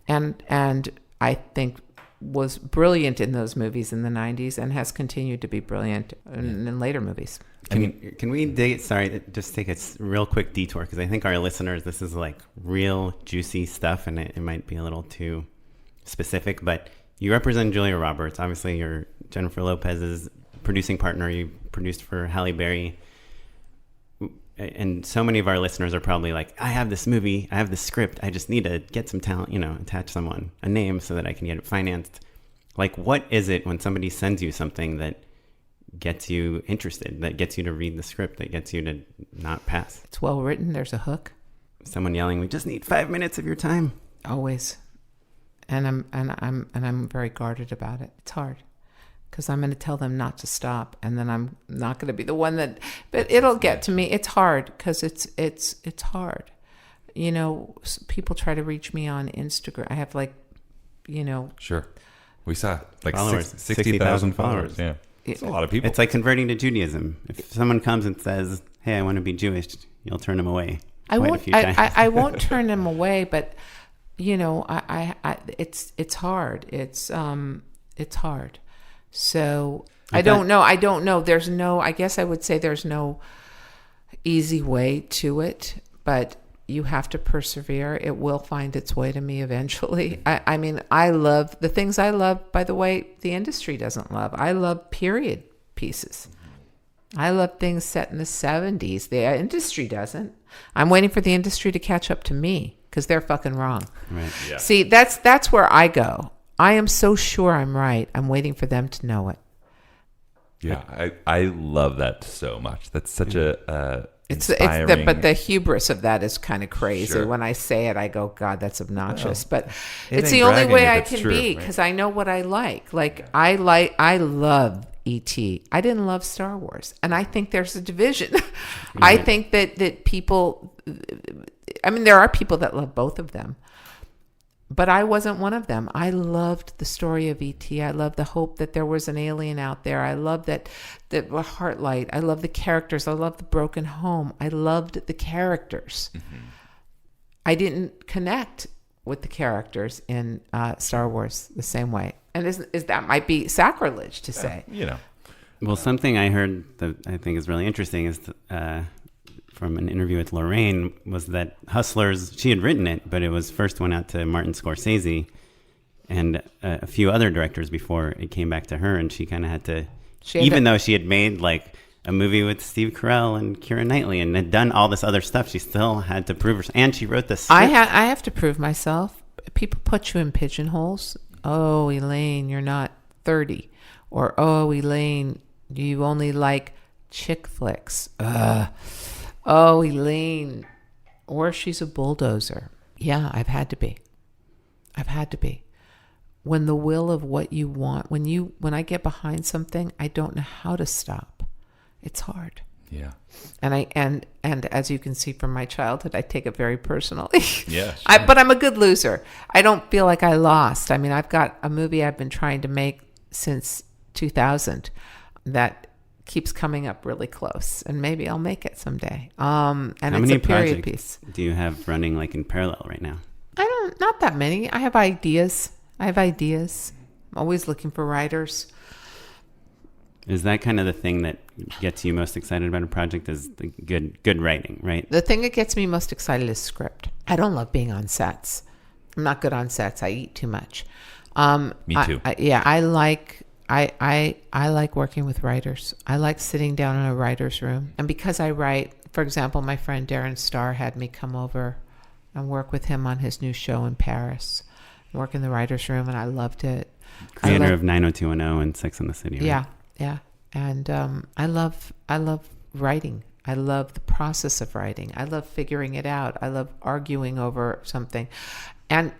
and I think was brilliant in those movies in the 90s and has continued to be brilliant in later movies. Can we just take a real quick detour, because I think our listeners, this is like real juicy stuff, and it might be a little too specific, but you represent Julia Roberts. Obviously, you're Jennifer Lopez's producing partner. You produced for Halle Berry. And so many of our listeners are probably like, I have this movie, I have this script, I just need to get some talent, attach someone, a name so that I can get it financed. Like, what is it when somebody sends you something that gets you interested, that gets you to read the script, that gets you to not pass? It's well written. There's a hook. Someone yelling, "We just need 5 minutes of your time." Always. And I'm very guarded about it. It's hard because I'm going to tell them not to stop, and then I'm not going to be the one that. But it'll get to me. It's hard because it's hard. You know, people try to reach me on Instagram. I have Sure. We saw like Followers. 60,000 followers. Yeah. It's a lot of people. It's like converting to Judaism. If someone comes and says, "Hey, I want to be Jewish," you'll turn them away. I won't turn them away, but it's hard. It's hard. So I don't know. There's no. I guess I would say there's no easy way to it, but you have to persevere. It will find its way to me eventually. I mean, I love the things I love, by the way, the industry doesn't love. I love period pieces. I love things set in the 70s. The industry doesn't. I'm waiting for the industry to catch up to me because they're fucking wrong. Right. Yeah. See, that's where I go. I am so sure I'm right. I'm waiting for them to know it. Yeah, I love that so much. That's such a It's inspiring. but the hubris of that is kind of crazy. Sure. When I say it, I go, God, that's obnoxious. But it it's ain't the only bragging way if I it's can true, be right? because I know what I like. I love E.T. I didn't love Star Wars, and I think there's a division. I think that people. I mean, there are people that love both of them. But I wasn't one of them. I loved the story of E.T. I loved the hope that there was an alien out there. I loved that Heartlight. I loved the characters. I loved the broken home. I loved the characters. Mm-hmm. I didn't connect with the characters in Star Wars the same way. And is that might be sacrilege to say. Well, something I heard that I think is really interesting is from an interview with Lorraine was that Hustlers, she had written it, but it was first went out to Martin Scorsese and a few other directors before it came back to her, and she kind of had to, though she had made like a movie with Steve Carell and Keira Knightley and had done all this other stuff, she still had to prove herself, and she wrote the script. I have to prove myself. People put you in pigeonholes. Oh, Elaine, you're not 30. Or, oh, Elaine, you only like chick flicks. Oh, Elaine. Or she's a bulldozer. Yeah, I've had to be. When the will of what you want, when I get behind something, I don't know how to stop. It's hard. Yeah. And as you can see from my childhood, I take it very personally. Yeah. Sure. But I'm a good loser. I don't feel like I lost. I mean, I've got a movie I've been trying to make since 2000 that keeps coming up really close, and maybe I'll make it someday. And How it's many a period projects piece. do you have running like in parallel right now? Not that many. I have ideas. I'm always looking for writers. Is that kind of the thing that gets you most excited about a project? Is the good writing, right? The thing that gets me most excited is script. I don't love being on sets. I'm not good on sets. I eat too much. Me too. I like working with writers. I like sitting down in a writer's room. And because I write, for example, my friend Darren Starr had me come over and work with him on his new show in Paris. Work in the writer's room, and I loved it. Creator of 90210 and Sex and the City, right? Yeah. And I love writing. I love the process of writing. I love figuring it out. I love arguing over something. And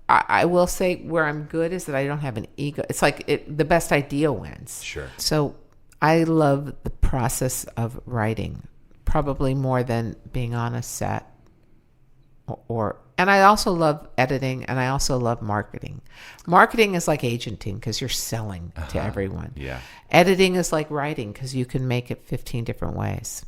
I will say where I'm good is that I don't have an ego. It's like the best idea wins. Sure. So I love the process of writing, probably more than being on a set. And I also love editing, and I also love marketing. Marketing is like agenting because you're selling to everyone. Yeah. Editing is like writing because you can make it 15 different ways.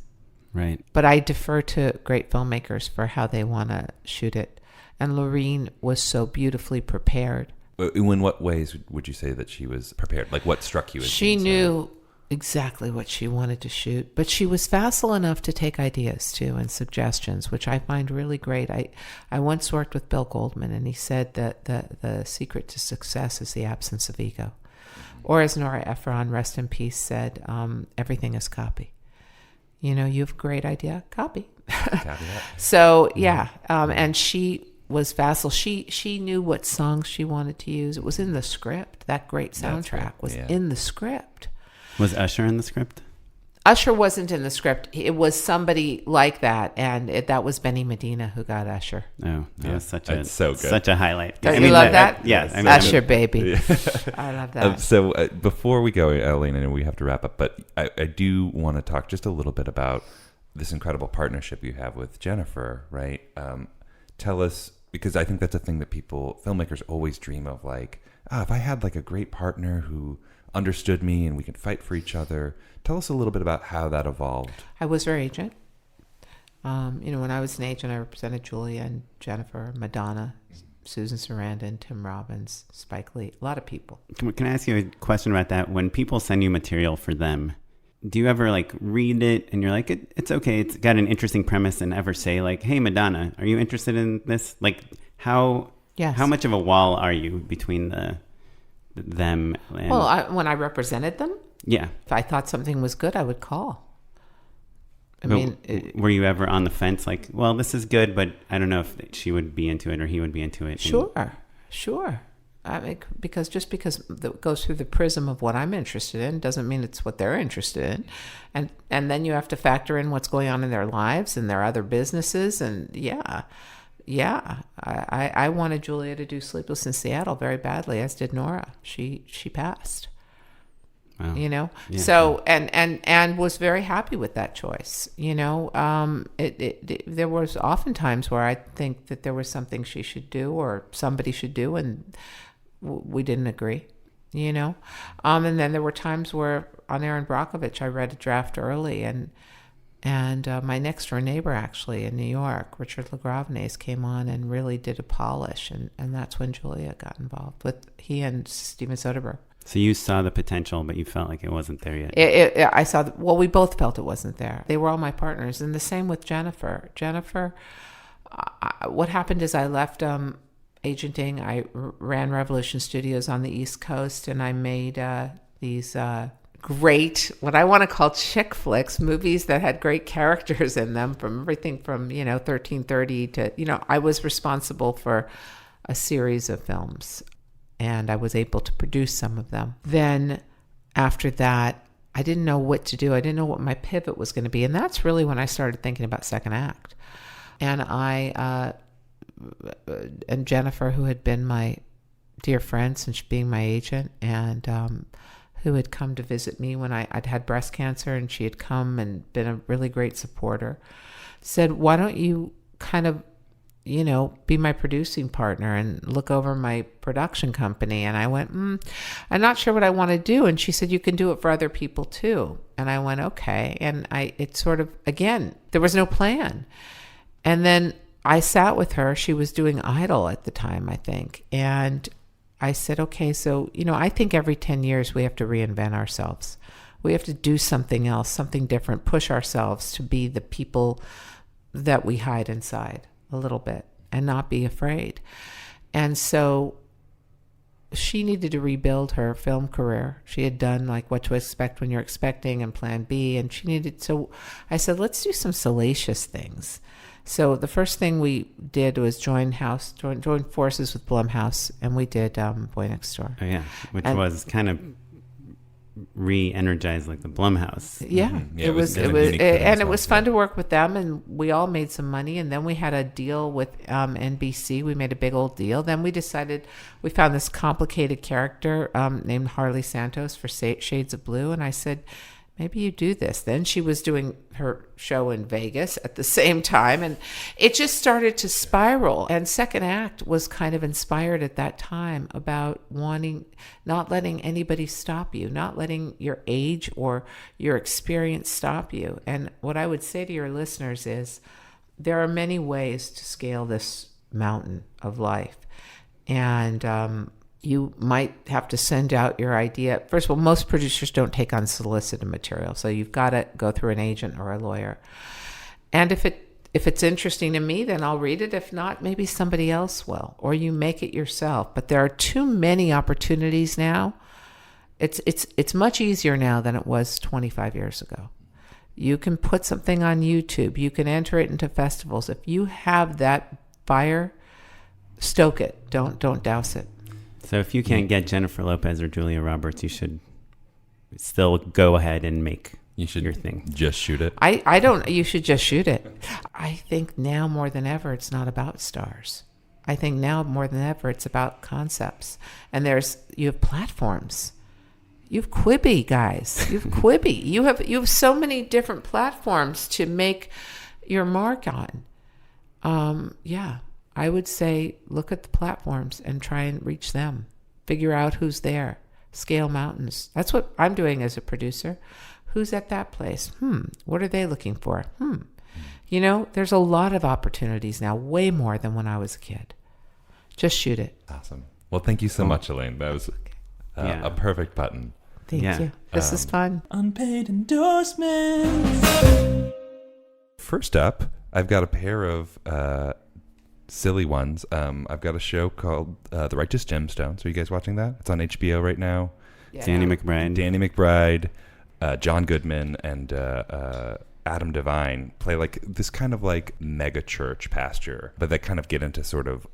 Right. But I defer to great filmmakers for how they want to shoot it. And Lorene was so beautifully prepared. In what ways would you say that she was prepared? Like what struck you? As She knew exactly what she wanted to shoot, but she was facile enough to take ideas too and suggestions, which I find really great. I once worked with Bill Goldman, and he said that the secret to success is the absence of ego. Or as Nora Ephron, rest in peace, said, everything is copy. You have a great idea, copy. Copy that. So yeah, and she was facile. She knew what songs she wanted to use. It was in the script. That great soundtrack was in the script. Was Usher in the script? Usher wasn't in the script. It was somebody like that, and that was Benny Medina who got Usher. Oh, that was such It's so good. such a highlight. Don't you love that? Yes. I mean, Usher, baby. I love that. So before we go, Elaine, I know we have to wrap up, but I do want to talk just a little bit about this incredible partnership you have with Jennifer, right? Tell us, because I think that's a thing that filmmakers always dream of, like, if I had like a great partner who understood me and we could fight for each other. Tell us a little bit about how that evolved. I was her agent. When I was an agent, I represented Julia and Jennifer, Madonna, Susan Sarandon, Tim Robbins, Spike Lee, a lot of people. Can I ask you a question about that? When people send you material for them, do you ever like read it and you're like, it's okay, it's got an interesting premise, and ever say like, hey, Madonna, are you interested in this? Like how much of a wall are you between them? And... Well, when I represented them, yeah. If I thought something was good, I would call. Were you ever on the fence, like, well, this is good, but I don't know if she would be into it or he would be into it? Sure. I mean, because it goes through the prism of what I'm interested in doesn't mean it's what they're interested in, and then you have to factor in what's going on in their lives and their other businesses, and I wanted Julia to do Sleepless in Seattle very badly, as did Nora. She passed. Wow. Yeah. So and was very happy with that choice. There was often times where I think that there was something she should do or somebody should do, and we didn't agree. And then there were times where on Erin Brockovich I read a draft early, and my next door neighbor actually in New York, Richard LaGravenese, came on and really did a polish, and that's when Julia got involved with he and Steven Soderbergh. So you saw the potential, but you felt like it wasn't there yet. We both felt it wasn't there. They were all my partners. And the same with Jennifer. What happened is I left agenting. I ran Revolution Studios on the East Coast, and I made these great, what I want to call chick flicks, movies that had great characters in them, from everything from, 1330 to, I was responsible for a series of films. And I was able to produce some of them. Then after that, I didn't know what to do. I didn't know what my pivot was going to be. And that's really when I started thinking about second act. And and Jennifer, who had been my dear friend since being my agent, and who had come to visit me when I'd had breast cancer, and she had come and been a really great supporter, said, why don't you kind of be my producing partner and look over my production company? And I went, I'm not sure what I want to do. And she said, you can do it for other people too. And I went, okay. And it sort of, again, there was no plan. And then I sat with her. She was doing Idol at the time, I think. And I said, okay, so, I think every 10 years we have to reinvent ourselves. We have to do something else, something different, push ourselves to be the people that we hide inside a little bit and not be afraid. And so she needed to rebuild her film career. She had done like What to Expect When You're Expecting and Plan B, and so I said, let's do some salacious things. So the first thing we did was join forces with Blumhouse, and we did Boy Next Door. Oh yeah, which was kind of re-energized like the Blumhouse. Yeah, Mm-hmm. it was and it was fun to work with them, and we all made some money. And then we had a deal with NBC. We made a big old deal. Then we decided, we found this complicated character named Harley Santos for Shades of Blue, and I said, maybe you do this. Then she was doing her show in Vegas at the same time, and it just started to spiral. And second act was kind of inspired at that time about not letting anybody stop you, not letting your age or your experience stop you. And what I would say to your listeners is, there are many ways to scale this mountain of life. And you might have to send out your idea. First of all, most producers don't take unsolicited material, so you've got to go through an agent or a lawyer. And if it's interesting to me, then I'll read it. If not, maybe somebody else will, or you make it yourself. But there are too many opportunities now. It's much easier now than it was 25 years ago. You can put something on YouTube. You can enter it into festivals. If you have that fire stoke it. Don't douse it. So if you can't get Jennifer Lopez or Julia Roberts, you should still go ahead and make You should your thing. just shoot it. I don't. You should just shoot it. I think now more than ever, it's not about stars. I think now more than ever, it's about concepts. And you have platforms. You have Quibi, guys. You have Quibi. You have so many different platforms to make your mark on. Yeah, I would say look at the platforms and try and reach them. Figure out who's there. Scale mountains. That's what I'm doing as a producer. Who's at that place? What are they looking for? You know, there's a lot of opportunities now, way more than when I was a kid. Just shoot it. Awesome. Well, thank you so much, Elaine. That was a perfect button. Thank you. This is fun. Unpaid endorsements. First up, I've got a pair of silly ones. I've got a show called The Righteous Gemstone. Are you guys watching that? It's on HBO right now. Yeah. Danny McBride, John Goodman, and Adam Devine play like this kind of like mega church pastor, but they kind of get into sort of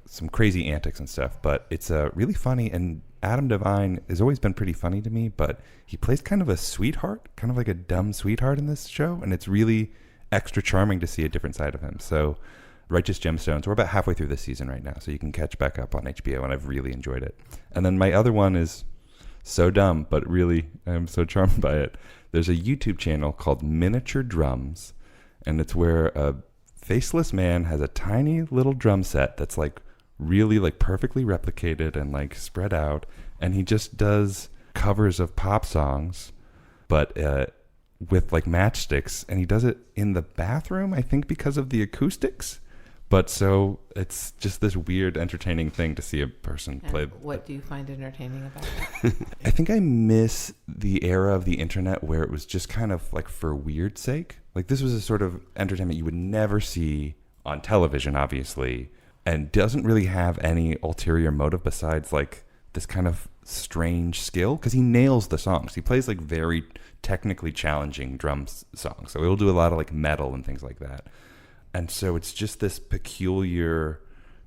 some crazy antics and stuff. But it's really funny, and Adam Devine has always been pretty funny to me, but he plays kind of a sweetheart, kind of like a dumb sweetheart in this show, and it's really extra charming to see a different side of him. So Righteous Gemstones, we're about halfway through this season right now, so you can catch back up on HBO, and I've really enjoyed it. And then my other one is so dumb, but really I'm so charmed by it. There's a YouTube channel called Miniature Drums, and it's where a faceless man has a tiny little drum set that's like really like perfectly replicated and like spread out, and he just does covers of pop songs, but with like matchsticks, and he does it in the bathroom, I think because of the acoustics. But so it's just this weird, entertaining thing to see a person And play. what do you find entertaining about it? I think I miss the era of the internet where it was just kind of like for weird sake. Like this was a sort of entertainment you would never see on television, obviously, and doesn't really have any ulterior motive besides like this kind of strange skill, because he nails the songs. He plays like very technically challenging songs. So he'll do a lot of like metal and things like that. And so it's just this peculiar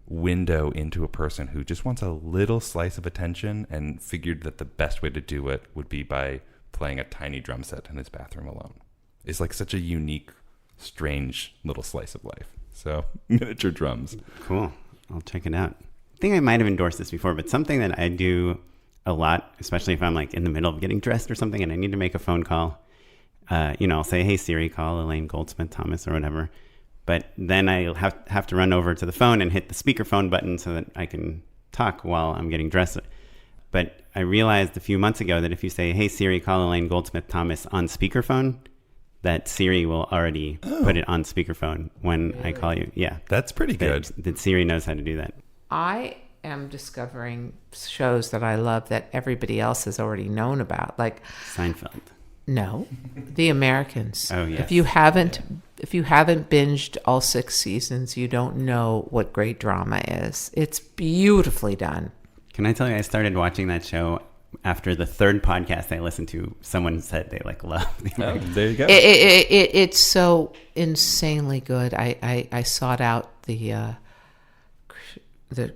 window into a person who just wants a little slice of attention and figured that the best way to do it would be by playing a tiny drum set in his bathroom alone. It's like such a unique, strange little slice of life. So Miniature Drums. Cool. I'll check it out. I think I might have endorsed this before, but something that I do a lot, especially if I'm like in the middle of getting dressed or something and I need to make a phone call, I'll say, hey, Siri, call Elaine Goldsmith-Thomas or whatever. But then I have to run over to the phone and hit the speakerphone button so that I can talk while I'm getting dressed. But I realized a few months ago that if you say, hey, Siri, call Elaine Goldsmith-Thomas on speakerphone, that Siri will already put it on speakerphone when I call you. Yeah. That's pretty good. That Siri knows how to do that. I am discovering shows that I love that everybody else has already known about, like Seinfeld. No, The Americans. Oh, yes. If you haven't binged all 6 seasons, you don't know what great drama is. It's beautifully done. Can I tell you, I started watching that show after the 3rd podcast I listened to. Someone said they love The Americans. There you go. It's so insanely good. I sought out the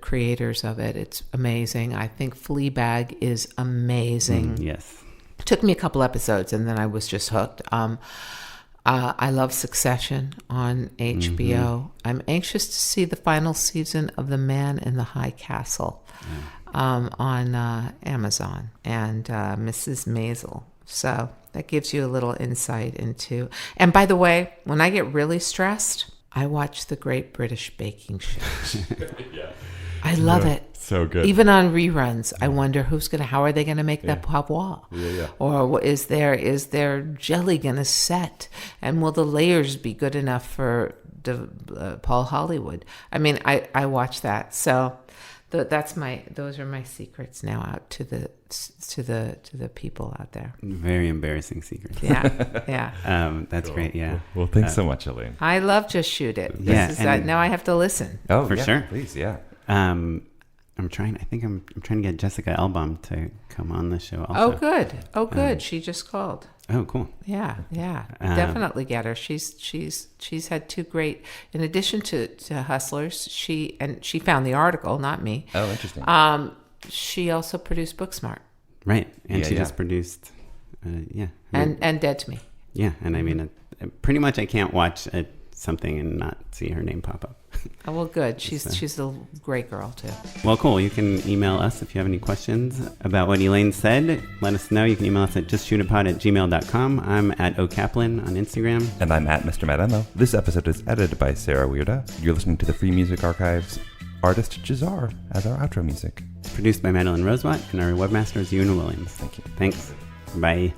creators of it. It's amazing. I think Fleabag is amazing. Yes. It took me a couple episodes and then I was just hooked. I love Succession on HBO. I'm anxious to see the final season of The Man in the High Castle on Amazon and Mrs. Maisel. So that gives you a little insight into. And by the way, when I get really stressed, I watch The Great British Baking Show. I love it. So good. Even on reruns, I wonder how are they going to make that pavois? Yeah. Or is their jelly going to set? And will the layers be good enough for Paul Hollywood? I mean, I watch that. So those are my secrets now out to the people out there. Very embarrassing secrets. Yeah. That's Cool. great. Yeah. Well, thanks so much, Elaine. I love Just Shoot It. Yeah, and- Now I have to listen. Oh, For yeah, sure. Please, yeah. I'm trying to get Jessica Elbaum to come on the show also. Oh, good. She just called. Oh, cool. Yeah. Definitely get her. She's had two great, in addition to Hustlers, she found the article, not me. Oh, interesting. She also produced Booksmart. Right. And Yeah, she yeah. just produced, And Dead to Me. Yeah. And I mean, pretty much I can't watch something and not see her name pop up. Oh, well, good. She's a great girl, too. Well, cool. You can email us if you have any questions about what Elaine said. Let us know. You can email us at justshootapod@gmail.com. I'm at okaplan on Instagram. And I'm at Mr. Matt Emo. This episode is edited by Sarah Weirda. You're listening to the Free Music Archive's artist Jahzzar as our outro music. It's produced by Madeline Rosewat, and our webmaster is Una Williams. Thank you. Thanks. Bye.